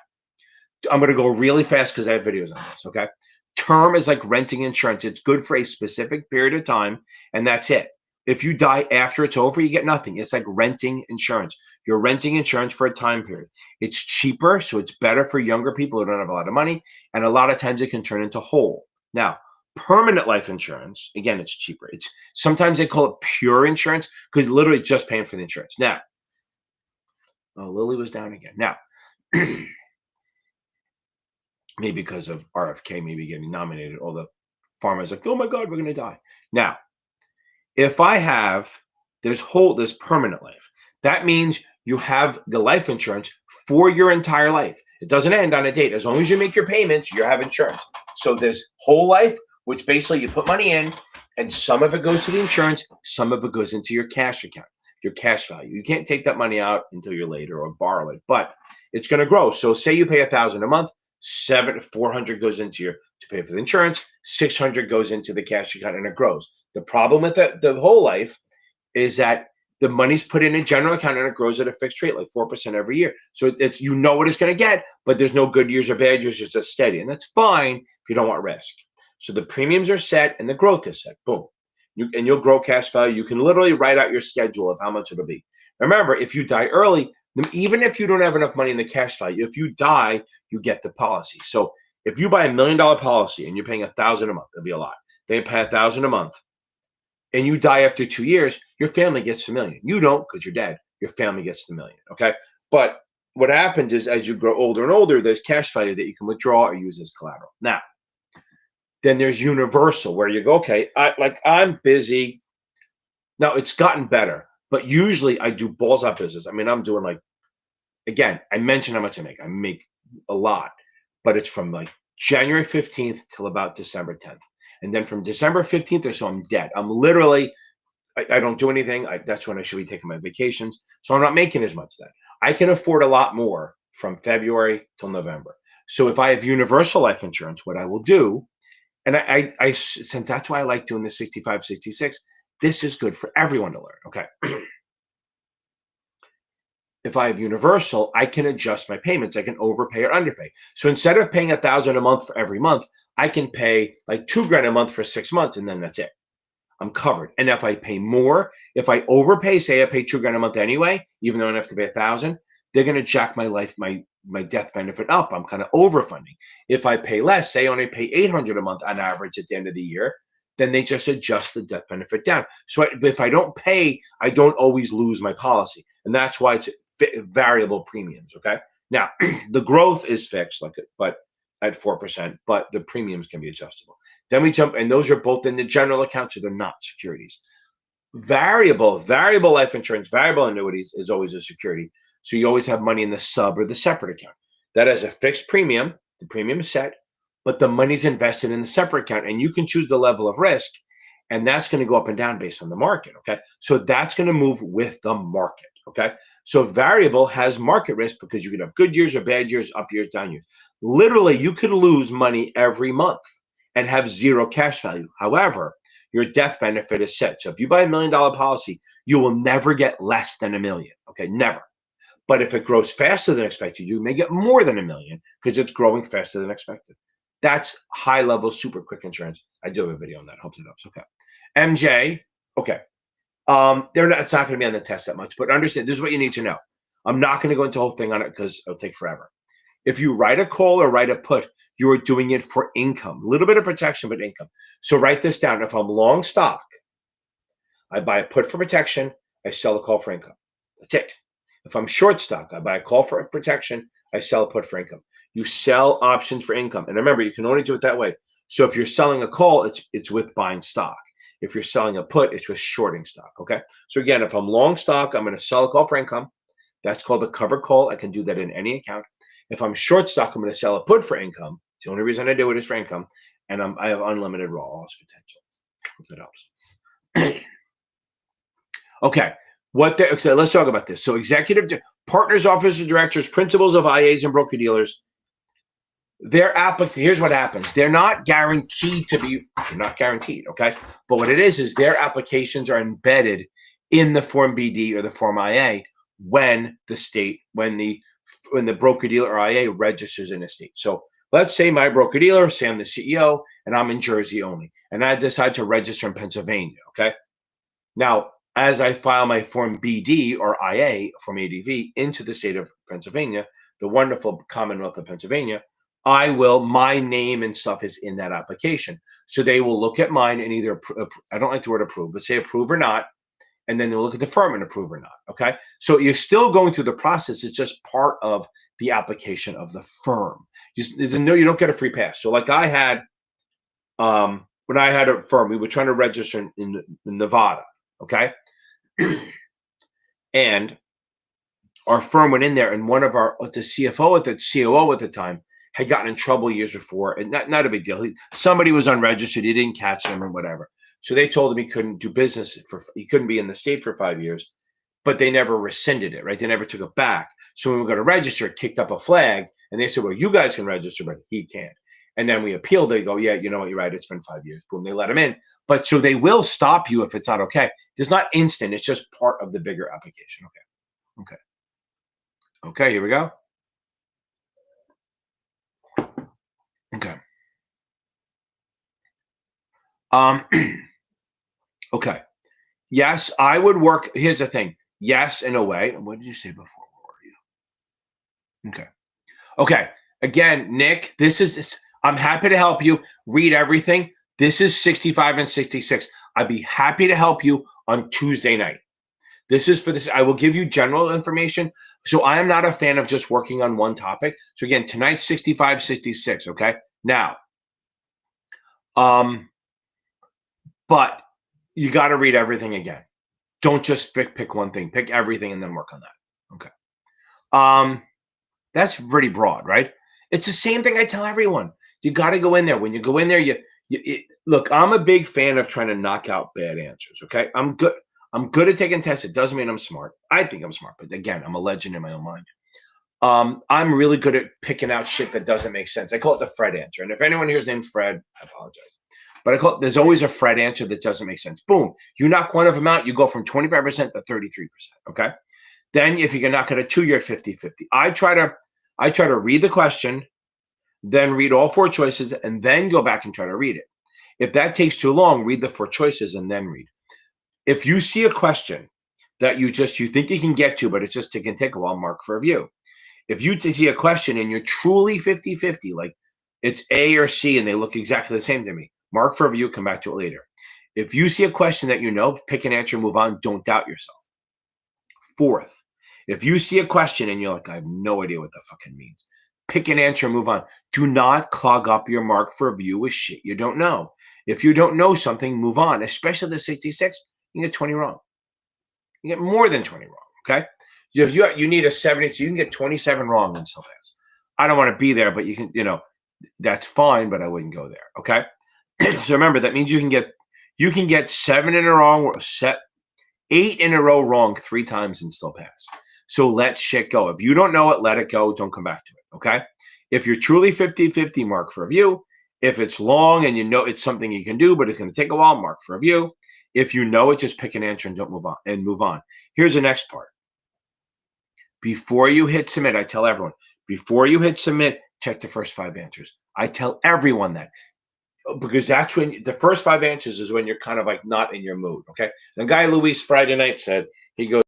I'm going to go really fast because I have videos on this. Okay. Term is like renting insurance. It's good for a specific period of time, and that's it. If you die after it's over, you get nothing. It's like renting insurance. You're renting insurance for a time period. It's cheaper, so it's better for younger people who don't have a lot of money, and a lot of times it can turn into whole. Now, permanent life insurance, again, it's cheaper. It's sometimes they call it pure insurance because literally just paying for the insurance. Now, oh, Lily was down again. Now, maybe because of RFK maybe getting nominated, all the farmers like, oh my God, we're going to die. Now, If I have this permanent life, that means you have the life insurance for your entire life. It doesn't end on a date. As long as you make your payments, you have insurance. So there's whole life, which basically you put money in, and some of it goes to the insurance, some of it goes into your cash account, your cash value. You can't take that money out until you're later or borrow it, but it's going to grow. So say you pay $1,000 a month, 400 goes into your to pay for the insurance, 600 goes into the cash account, and it grows. The problem with the whole life is that the money's put in a general account and it grows at a fixed rate, like 4% every year. So it's you know what it's going to get, but there's no good years or bad years. It's just steady, and that's fine if you don't want risk. So the premiums are set and the growth is set. Boom, you'll grow cash value. You can literally write out your schedule of how much it'll be. Remember, if you die early, even if you don't have enough money in the cash value, if you die, you get the policy. So if you buy $1 million policy and you're paying $1,000 a month, that'll be a lot. They pay $1,000 a month, and you die after 2 years, your family gets $1 million. You don't because you're dead. Your family gets the $1 million. Okay, but what happens is as you grow older and older, there's cash value that you can withdraw or use as collateral. Now, then there's universal where you go, okay, I'm busy. Now it's gotten better, but usually I do balls out business. I mean, I'm doing again, I mentioned how much I make. I make a lot, but it's from January 15th till about December 10th. And then from December 15th or so, I'm dead. I'm literally, I don't do anything. That's when I should be taking my vacations. So I'm not making as much then. I can afford a lot more from February till November. So if I have universal life insurance, what I will do, and I since that's why I like doing the 65, 66, this is good for everyone to learn. Okay. If I have universal, I can adjust my payments. I can overpay or underpay. So instead of paying $1,000 a month for every month, I can pay like $2,000 a month for 6 months, and then that's it. I'm covered. And if I pay more, if I overpay, say I pay $2,000 a month anyway, even though I don't have to pay $1,000, they're going to jack my death benefit up. I'm kind of overfunding. If I pay less, say I only pay $800 a month on average at the end of the year, then they just adjust the death benefit down. So if I don't pay, I don't always lose my policy, and that's why it's variable premiums. Okay. Now the growth is fixed, but at 4%, but the premiums can be adjustable. Then we jump, and those are both in the general account, so they're not securities. Variable life insurance, variable annuities is always a security. So you always have money in the sub or the separate account. That has a fixed premium. The premium is set, but the money's invested in the separate account, and you can choose the level of risk, and that's going to go up and down based on the market. Okay. So that's going to move with the market. Okay. So variable has market risk because you can have good years or bad years, up years, down years. Literally, you could lose money every month and have zero cash value. However, your death benefit is set. So if you buy $1 million policy, you will never get less than $1 million. Okay, never. But if it grows faster than expected, you may get more than $1 million because it's growing faster than expected. That's high level, super quick insurance. I do have a video on that. Hope it helps. Okay. MJ. Okay. It's not going to be on the test that much, but understand this is what you need to know. I'm not going to go into the whole thing on it because it'll take forever. If you write a call or write a put, you are doing it for income, a little bit of protection, but income. So write this down. If I'm long stock, I buy a put for protection, I sell a call for income. That's it. If I'm short stock, I buy a call for protection, I sell a put for income. You sell options for income. And remember, you can only do it that way. So if you're selling a call, it's with buying stock. If you're selling a put, it's with shorting stock. Okay. So again, if I'm long stock, I'm going to sell a call for income. That's called a covered call. I can do that in any account. If I'm short stock, I'm going to sell a put for income. The only reason I do it is for income. And I have unlimited raw loss potential. Hope that helps. Okay. So let's talk about this. So executive partners, officers, directors, principals of IAs and broker dealers, here's what happens. They're not guaranteed. Okay. But what it is their applications are embedded in the Form BD or the Form IA when the broker dealer or IA registers in a state. So let's say my broker dealer, say I'm the CEO and I'm in Jersey only, and I decide to register in Pennsylvania. Okay. Now, as I file my Form BD or IA, Form ADV, into the state of Pennsylvania, the wonderful Commonwealth of Pennsylvania, my name and stuff is in that application. So they will look at mine and either, I don't like the word approve, but say approve or not. And then they'll look at the firm and approve or not. Okay. So you're still going through the process. It's just part of the application of the firm. You don't get a free pass. So like I had, what when I had a firm, we were trying to register in Nevada, okay? And our firm went in there, and one of the CFO at the COO at the time had gotten in trouble years before, and not a big deal. Somebody was unregistered, he didn't catch them or whatever. So they told him he couldn't do business he couldn't be in the state for 5 years, but they never rescinded it, right? They never took it back. So when we were going to register, it kicked up a flag, and they said, well, you guys can register, but he can't. And then we appealed. They go, yeah, you know what, you're right. It's been 5 years. Boom, they let him in. But so they will stop you if it's not okay. It's not instant. It's just part of the bigger application. Okay. Okay, here we go. Okay. Okay. Yes, I would work. Here's the thing. Yes, in a way. What did you say before? Where were you? Okay. Okay. Again, Nick, I'm happy to help you read everything. This is 65 and 66. I'd be happy to help you on Tuesday night. This is for this. I will give you general information. So I am not a fan of just working on one topic. So again, tonight's 65, 66. Okay. Now, but you got to read everything again. Don't just pick one thing. Pick everything and then work on that. Okay. That's pretty broad, right? It's the same thing I tell everyone. You got to go in there. When you go in there, look. I'm a big fan of trying to knock out bad answers. Okay. I'm good at taking tests. It doesn't mean I'm smart. I think I'm smart, but again, I'm a legend in my own mind. I'm really good at picking out shit that doesn't make sense. I call it the Fred answer. And if anyone here is named Fred, I apologize. But there's always a Fred answer that doesn't make sense. Boom. You knock one of them out, you go from 25% to 33%. Okay. Then if you can knock it at 2, you're at 50-50. I try to read the question, then read all 4 choices, and then go back and try to read it. If that takes too long, read the 4 choices and then read. If you see a question that you think you can get to, but it can take a while, mark for review. If you see a question and you're truly 50-50, like it's A or C and they look exactly the same to me, mark for review, come back to it later. If you see a question that pick an answer, move on, don't doubt yourself. 4th, if you see a question and you're like, I have no idea what that fucking means, pick an answer, move on. Do not clog up your mark for review with shit you don't know. If you don't know something, move on, especially the 66, you get 20 wrong. You get more than 20 wrong, okay? If you need a 70, so you can get 27 wrong and still pass. I don't want to be there, but you can, that's fine, but I wouldn't go there, okay? So remember, that means you can get 7 in a row, 8 in a row wrong 3 times and still pass. So let shit go. If you don't know it, let it go. Don't come back to it, okay? If you're truly 50-50, mark for review. If it's long and it's something you can do, but it's going to take a while, mark for review. If you know it, just pick an answer and don't move on. Here's the next part. Before you hit submit, I tell everyone, before you hit submit, check the first 5 answers. I tell everyone that because that's when the first 5 answers is when you're kind of like not in your mood. Okay. And the guy Luis Friday night said, he goes,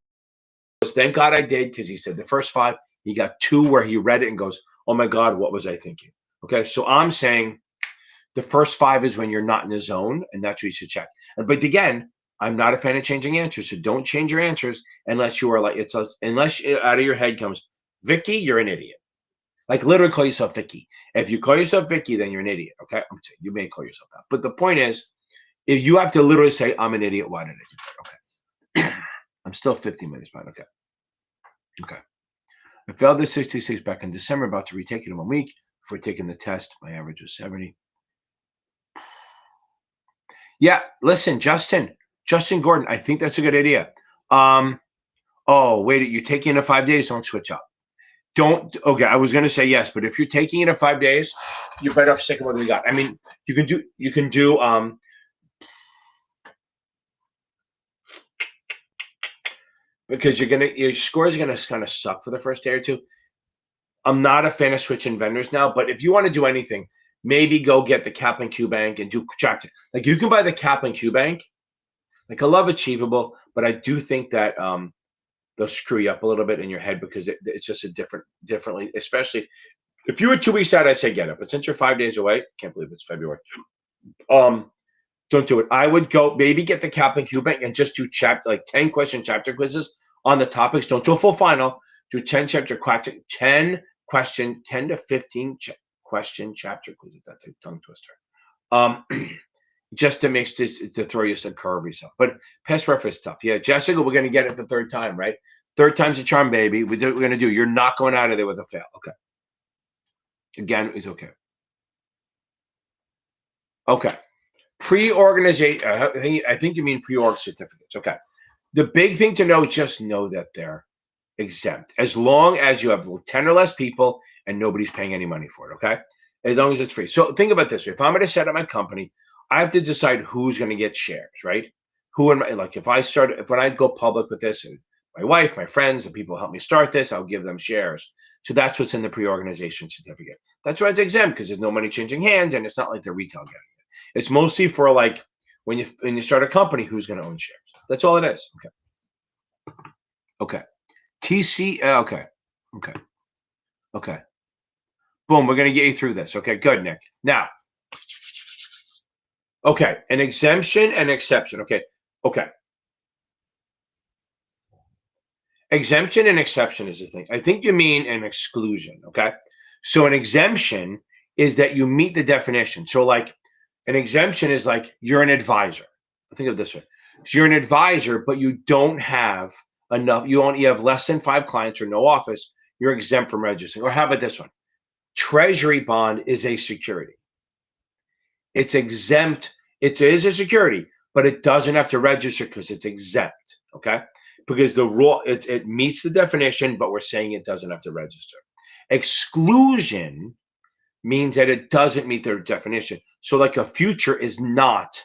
thank God I did, because he said the first 5, he got 2 where he read it and goes, oh my God, what was I thinking? Okay. So I'm saying the first 5 is when you're not in the zone, and that's what you should check. But again, I'm not a fan of changing answers, so don't change your answers unless you are like unless out of your head comes, Vicky, you're an idiot. Like literally call yourself Vicky. If you call yourself Vicky, then you're an idiot. Okay, I'm saying you may call yourself that, but the point is, if you have to literally say, I'm an idiot, why did I do that? Okay, I'm still 50 minutes behind. Okay. I failed the 66 back in December, about to retake it in 1 week. Before taking the test, my average was 70. Yeah, listen, Justin Gordon, I think that's a good idea. Oh, wait, you're taking it in 5 days, don't switch up. Okay, I was going to say yes, but if you're taking it in 5 days, you're better off sticking with what we got. I mean, you can do, because your scores are going to kind of suck for the first day or 2. I'm not a fan of switching vendors now, but if you want to do anything, maybe go get the Kaplan Q Bank and do chapter. Like you can buy the Kaplan Q Bank. Like I love Achievable, but I do think that they'll screw you up a little bit in your head because it's just differently, especially if you were 2 weeks out, I'd say get it. But since you're 5 days away, can't believe it's February. Don't do it. I would go maybe get the Kaplan Q Bank and just do 10 question chapter quizzes on the topics. Don't do a full final. Do 10 to 15 question chapter quizzes. That's a tongue twister. just to mix this to throw you some curve yourself. But past reference tough. Yeah, Jessica, we're gonna get it the third time, right? Third time's a charm, baby. We do what we're gonna do. You're not going out of there with a fail. Okay. Again, it's okay. Okay. Pre-organization. I think you mean pre-org certificates. Okay. The big thing to know, just know that they're exempt as long as you have 10 or less people and nobody's paying any money for it. Okay. As long as it's free. So think about this. If I'm going to set up my company, I have to decide who's going to get shares, right? Who am I, like if when I go public with this, and my wife, my friends, the people who help me start this, I'll give them shares. So that's what's in the pre-organization certificate. That's why it's exempt, because there's no money changing hands and it's not like the retail getting it. It's mostly for like when you start a company, who's going to own shares. That's all it is. Okay. Okay. TC. Okay. Okay. Okay. Boom. We're going to get you through this. Okay. Good, Nick. Now, okay. An exemption and exception. Okay. Okay. Exemption and exception is the thing. I think you mean an exclusion. Okay. So an exemption is that you meet the definition. So like an exemption is like you're an advisor. Think of it this way. So you're an advisor, but you don't have enough. You have less than 5 clients or no office. You're exempt from registering. Or how about this one? Treasury bond is a security. It's exempt. It is a security, but it doesn't have to register because it's exempt. Okay. Because the rule, it meets the definition, but we're saying it doesn't have to register. Exclusion means that it doesn't meet their definition. So like a future is not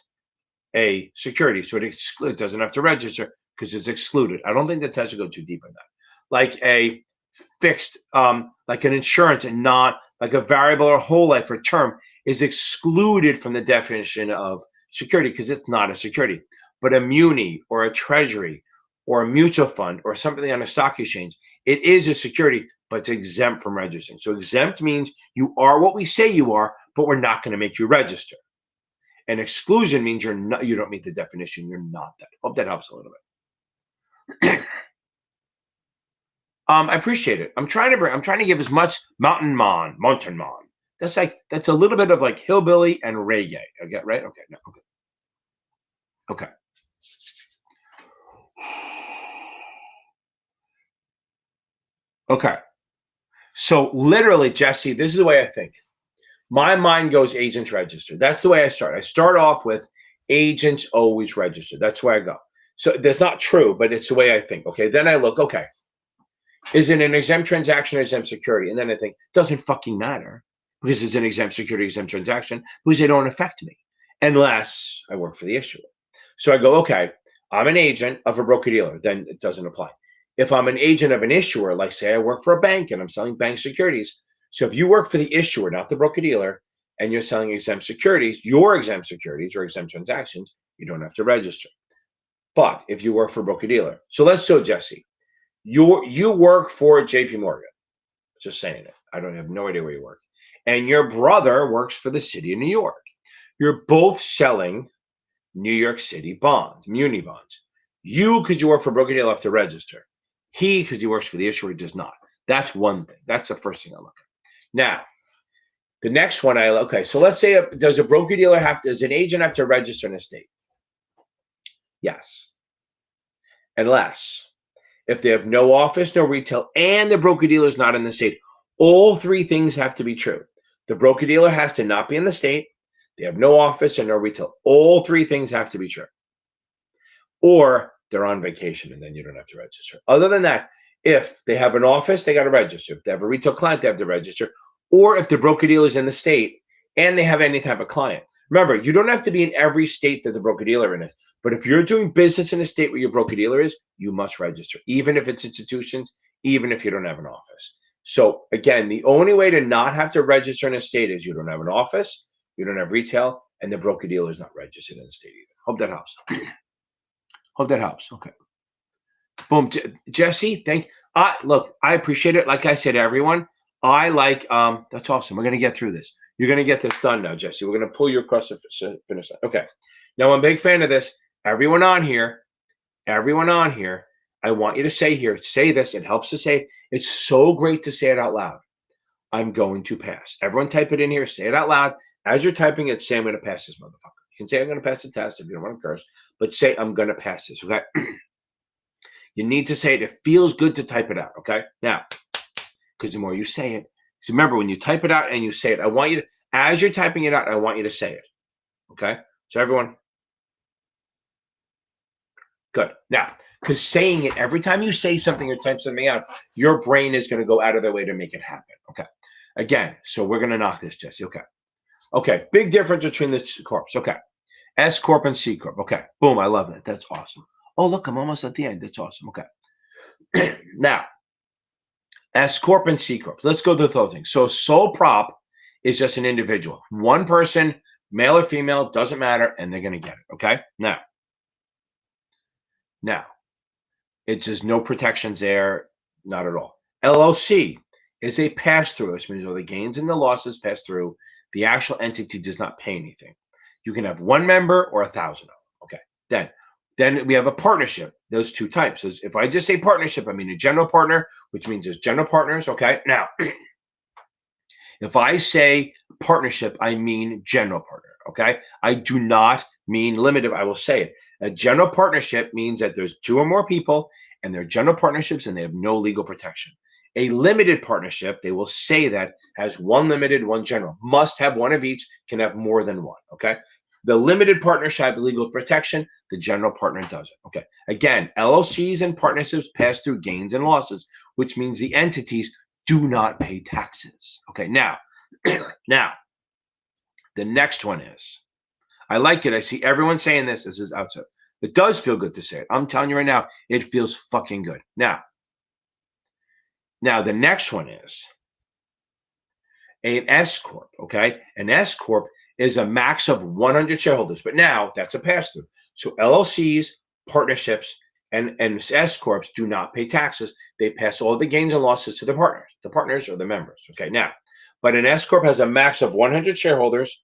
a security. So it doesn't have to register because it's excluded. I don't think that has to go too deep in that. Like a fixed, like an insurance and not like a variable or whole life or term is excluded from the definition of security because it's not a security. But a muni or a treasury or a mutual fund or something on a stock exchange, it is a security, but it's exempt from registering. So exempt means you are what we say you are, but we're not going to make you register. And exclusion means you don't meet the definition. You're not that. Hope that helps a little bit. I appreciate it. I'm trying to give as much mountain man. That's a little bit of like hillbilly and reggae. I get right? Okay. No, okay. Okay. Okay. So literally, Jesse, this is the way I think. My mind goes agents register. That's the way I start. I start off with agents always register. That's where I go. So that's not true, but it's the way I think. Okay. Then I look, okay, is it an exempt transaction or exempt security? And then I think, it doesn't fucking matter because it's an exempt security, exempt transaction, because they don't affect me unless I work for the issuer. So I go, okay, I'm an agent of a broker-dealer. Then it doesn't apply. If I'm an agent of an issuer, like say I work for a bank and I'm selling bank securities. So if you work for the issuer, not the broker-dealer, and you're selling exempt securities, your exempt securities or exempt transactions, you don't have to register. But if you work for a broker-dealer, so let's go, Jesse. You work for JP Morgan. Just saying it. I don't have no idea where you work. And your brother works for the city of New York. You're both selling New York City bonds, muni bonds. You, because you work for a broker-dealer, have to register. He, because he works for the issuer, does not. That's one thing. That's the first thing I look at. Now, the next one so let's say, does an agent have to register in a state? Yes. Unless if they have no office, no retail, and the broker-dealer is not in the state. All 3 things have to be true. The broker-dealer has to not be in the state. They have no office and no retail. All 3 things have to be true. Or they're on vacation and then you don't have to register. Other than that, if they have an office, they got to register. If they have a retail client, they have to register. Or if the broker-dealer is in the state and they have any type of client. Remember, you don't have to be in every state that the broker-dealer is. But if you're doing business in a state where your broker-dealer is, you must register, even if it's institutions, even if you don't have an office. So again, the only way to not have to register in a state is you don't have an office, you don't have retail, and the broker-dealer is not registered in the state either. Hope that helps. Hope that helps. Okay. Boom. Jesse, look, I appreciate it. Like I said, everyone, that's awesome. We're going to get through this. You're going to get this done now, Jesse. We're going to pull you across the finish line. Okay. Now, I'm a big fan of this. Everyone on here, I want you to say this. It helps to say it. It's so great to say it out loud. I'm going to pass. Everyone type it in here. Say it out loud. As you're typing it, say, I'm going to pass this motherfucker. You can say, I'm going to pass the test if you don't want to curse, but say, I'm going to pass this, okay? You need to say it. It feels good to type it out, okay? Now, because the more you say it, so remember, when you type it out and you say it, I want you to, as you're typing it out, I want you to say it, okay? So everyone, good. Now, because saying it, every time you say something or type something out, your brain is going to go out of their way to make it happen, okay? Again, so we're going to knock this, Jesse, okay? Okay, big difference between the corps, okay? S Corp and C Corp, okay? Boom, I love that. That's awesome. Oh, look, I'm almost at the end. That's awesome, okay? Now, S Corp and C Corp. Let's go through the whole thing. So sole prop is just an individual. One person, male or female, doesn't matter, and they're going to get it, okay? Now, it's just no protections there, not at all. LLC is a pass-through, which means all the gains and the losses pass through. The actual entity does not pay anything. You can have one member or 1,000 of them, okay? Then we have a partnership, those two types. So if I just say partnership, I mean a general partner, which means there's general partners, okay? Now, if I say partnership, I mean general partner, okay? I do not mean limited. I will say it. A general partnership means that there's two or more people and they're general partnerships and they have no legal protection. A limited partnership, they will say that has one limited, one general. Must have one of each, can have more than one, okay? The limited partnership have legal protection. The general partner doesn't, okay? Again, LLCs and partnerships pass through gains and losses, which means the entities do not pay taxes. Okay, now, the next one is, I like it. I see everyone saying this. This is outside. It does feel good to say it. I'm telling you right now, it feels fucking good. Now, the next one is an S Corp, okay? An S Corp is a max of 100 shareholders, but now that's a pass-through. So LLCs, partnerships, and S Corps do not pay taxes. They pass all the gains and losses to the partners or the members, okay? Now, but an S Corp has a max of 100 shareholders,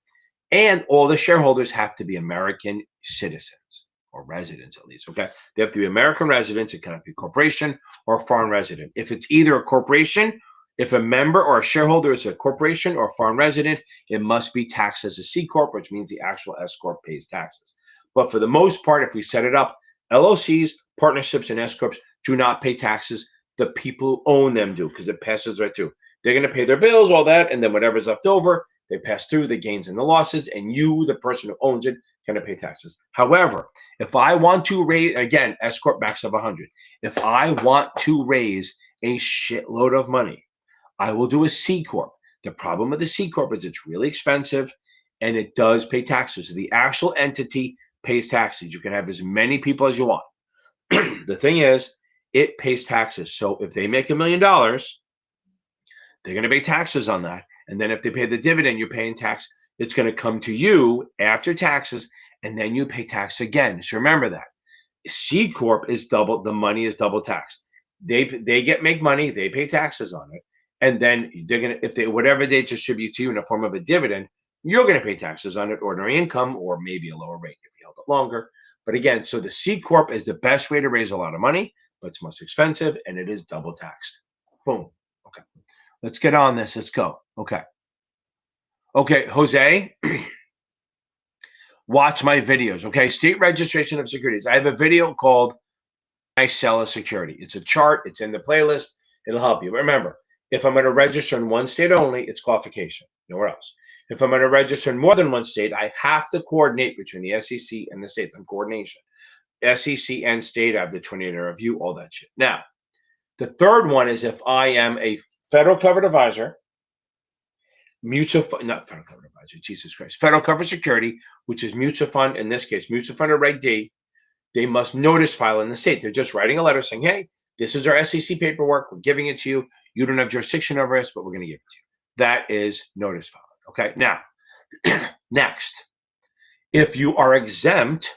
and all the shareholders have to be American citizens or residents at least, okay? They have to be American residents. It cannot be a corporation or a foreign resident. If it's either a corporation, if a member or a shareholder is a corporation or a foreign resident, it must be taxed as a C Corp, which means the actual S Corp pays taxes. But for the most part, if we set it up, LLCs, partnerships, and S Corps do not pay taxes. The people who own them do, because it passes right through. They're going to pay their bills, all that, and then whatever's left over, they pass through the gains and the losses, and you, the person who owns it, going to pay taxes. However, if I want to raise, again, S Corp max of 100. If I want to raise a shitload of money, I will do a C Corp. The problem with the C Corp is it's really expensive and it does pay taxes. So the actual entity pays taxes. You can have as many people as you want. The thing is, it pays taxes. So if they make $1 million, they're going to pay taxes on that. And then if they pay the dividend, you're paying tax. It's going to come to you after taxes, and then you pay tax again. So remember that. C Corp is double, the money is double taxed. They make money, they pay taxes on it. And then they're going to, if they, whatever they distribute to you in the form of a dividend, you're going to pay taxes on it, ordinary income, or maybe a lower rate if you held it longer. But again, so the C Corp is the best way to raise a lot of money, but it's most expensive and it is double taxed. Boom. Okay. Let's get on this. Let's go. Okay. Okay, Jose, watch my videos. Okay. State registration of securities. I have a video called I Sell a Security. It's a chart. It's in the playlist. It'll help you. But remember, if I'm going to register in one state only, it's qualification, nowhere else. If I'm going to register in more than one state, I have to coordinate between the SEC and the states. I'm coordination. SEC and state, I have the 28-day review, all that shit. Now, the third one is if I am a federal covered advisor, not federal covered advisor, Jesus Christ, federal covered security, which is mutual fund, in this case, mutual fund or Reg D, they must notice file in the state. They're just writing a letter saying, hey, this is our SEC paperwork. We're giving it to you. You don't have jurisdiction over us, but we're going to give it to you. That is notice filing. Okay. Now, next, if you are exempt,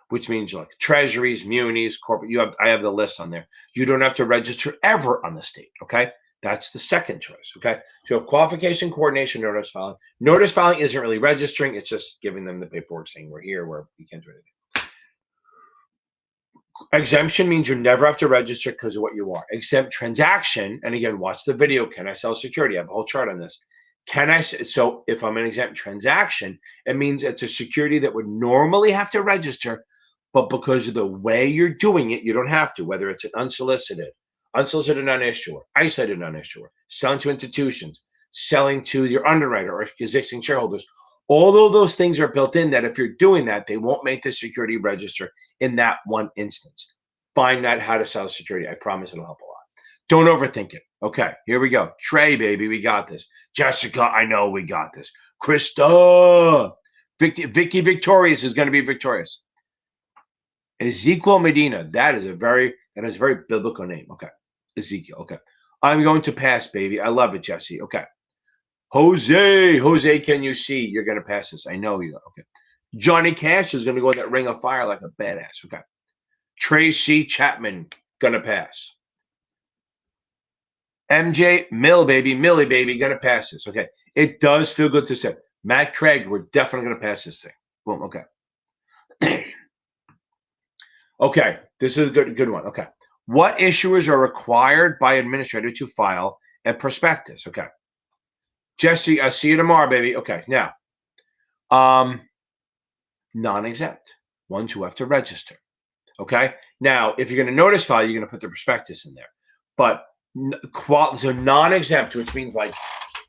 which means like treasuries, munis, corporate, I have the list on there. You don't have to register ever on the state. Okay. That's the second choice. Okay. So you have qualification, coordination, notice filing. Notice filing isn't really registering. It's just giving them the paperwork saying we're here, we can't do anything. Exemption means you never have to register because of what you are. Exempt transaction, and again, watch the video, Can I Sell Security? I have a whole chart on this. So if I'm an exempt transaction, it means it's a security that would normally have to register, but because of the way you're doing it, you don't have to, whether it's an unsolicited non-issuer, isolated non-issuer, selling to institutions, selling to your underwriter or existing shareholders. All of those things are built in that if you're doing that, they won't make the security register in that one instance. Find out how to sell security. I promise it'll help a lot. Don't overthink it. Okay, here we go. Trey, baby, we got this. Jessica, I know we got this. Krista, Vicky Victorious is going to be victorious. Ezekiel Medina, that is a very biblical name. Okay, Ezekiel. Okay, I'm going to pass, baby. I love it, Jesse. Okay, Jose, can you see? You're going to pass this. I know you. Okay, Johnny Cash is going to go in that ring of fire like a badass. Okay, Tracy Chapman gonna pass. MJ Millie baby, gonna pass this. Okay, it does feel good to say. Matt Craig, we're definitely gonna pass this thing. Boom. Okay. Okay, this is a good one. Okay, what issuers are required by administrator to file a prospectus? Okay, Jesse, I see you tomorrow, baby. Okay, now, non-exempt ones who have to register. Okay, now if you're going to notice file, you're going to put the prospectus in there, but so non-exempt, which means like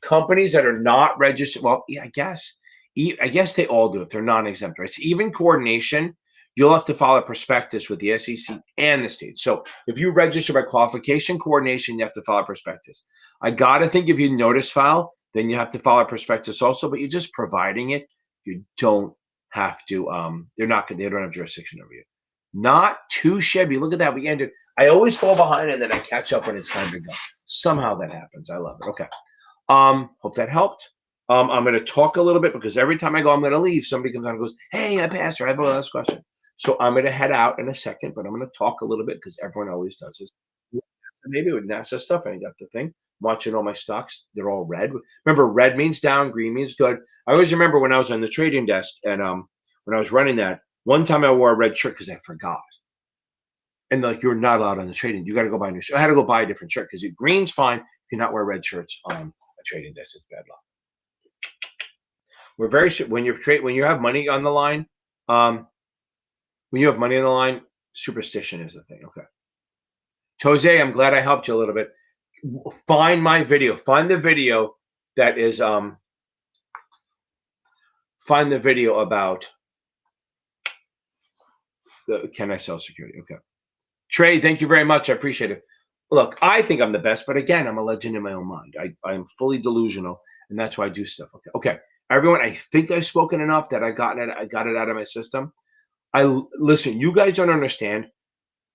companies that are not registered. Well, yeah, I guess they all do if they're non-exempt, right? So even coordination, you'll have to file a prospectus with the SEC and the state. So if you register by qualification, coordination, you have to file a prospectus. I gotta think if you notice file, then you have to file a prospectus also. But you're just providing it. You don't have to. They don't have jurisdiction over you. Not too shabby. Look at that. We ended. I always fall behind and then I catch up when it's time to go. Somehow that happens. I love it. Okay. Hope that helped. I'm going to talk a little bit because every time I go, I'm going to leave. Somebody comes on and goes, "Hey, I passed," or "I have a last question." So I'm going to head out in a second, but I'm going to talk a little bit because everyone always does this. Maybe with NASAA stuff, I got the thing. Watching all my stocks, they're all red. Remember, red means down, green means good. I always remember when I was on the trading desk and when I was running that, one time I wore a red shirt because I forgot. And like, you're not allowed on the trading. You got to go buy a new shirt. I had to go buy a different shirt because green's fine. You cannot wear red shirts on a trading desk. It's bad luck. We're very when you have money on the line. When you have money on the line, superstition is the thing. Okay. Jose, I'm glad I helped you a little bit. Find my video. Find the video that is find the video about the can I sell security? Okay. Trey, thank you very much. I appreciate it. Look, I think I'm the best, but again, I'm a legend in my own mind. I'm fully delusional, and that's why I do stuff. Okay. Okay. Everyone, I think I've spoken enough that I got it out of my system. Listen, you guys don't understand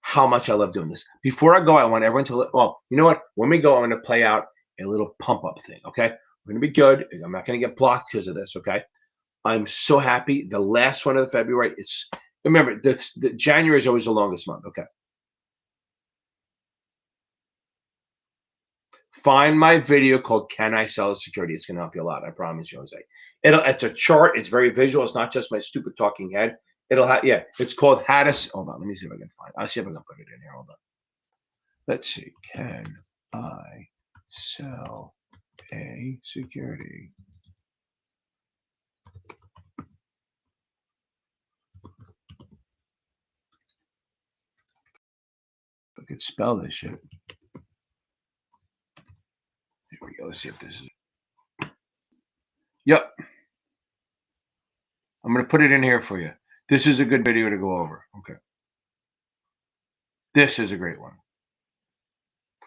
how much I love doing this. Before I go, I want everyone to, well, you know what? When we go, I'm going to play out a little pump up thing. Okay. We're going to be good. I'm not going to get blocked because of this. Okay. I'm so happy. The last one of February, remember, the January is always the longest month. Okay. Find my video called "Can I Sell a Security?" It's going to help you a lot. I promise you, Jose. It's a chart. It's very visual. It's not just my stupid talking head. It'll have, yeah, it's called how to, hold on. Let me see if I can find, I'll see if I can put it in here. Hold on. Let's see. Can I sell a security? I could spell this shit. Here we go. Let's see if this is. Yep. I'm going to put it in here for you. This is a good video to go over. Okay. This is a great one.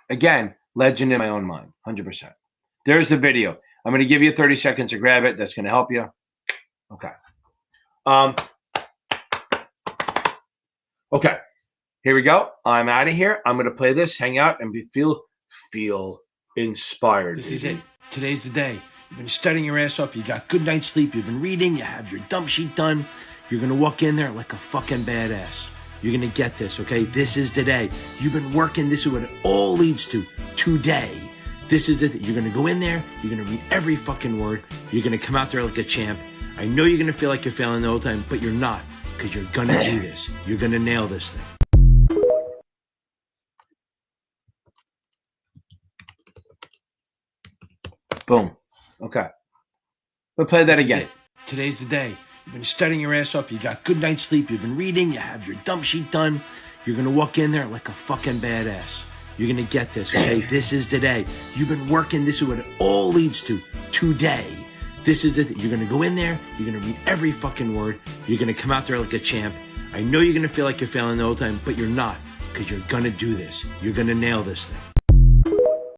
Again, legend in my own mind, 100%. There's the video. I'm going to give you 30 seconds to grab it. That's going to help you. Okay. Okay. Here we go. I'm out of here. I'm going to play this, hang out, and feel inspired. This is it. Today's the day. You've been studying your ass off. You got good night's sleep. You've been reading. You have your dump sheet done. You're going to walk in there like a fucking badass. You're going to get this, okay? This is the day. You've been working. This is what it all leads to. Today. This is it. You're going to go in there. You're going to read every fucking word. You're going to come out there like a champ. I know you're going to feel like you're failing the whole time, but you're not, because you're going to do this. You're going to nail this thing. Boom. Okay. We'll play that This is again. it. Today's the day. You've been studying your ass off. You got good night's sleep. You've been reading. You have your dump sheet done. You're going to walk in there like a fucking badass. You're going to get this, okay? This is the day. You've been working. This is what it all leads to. Today. This is it. You're going to go in there. You're going to read every fucking word. You're going to come out there like a champ. I know you're going to feel like you're failing the whole time, but you're not, because you're going to do this. You're going to nail this thing.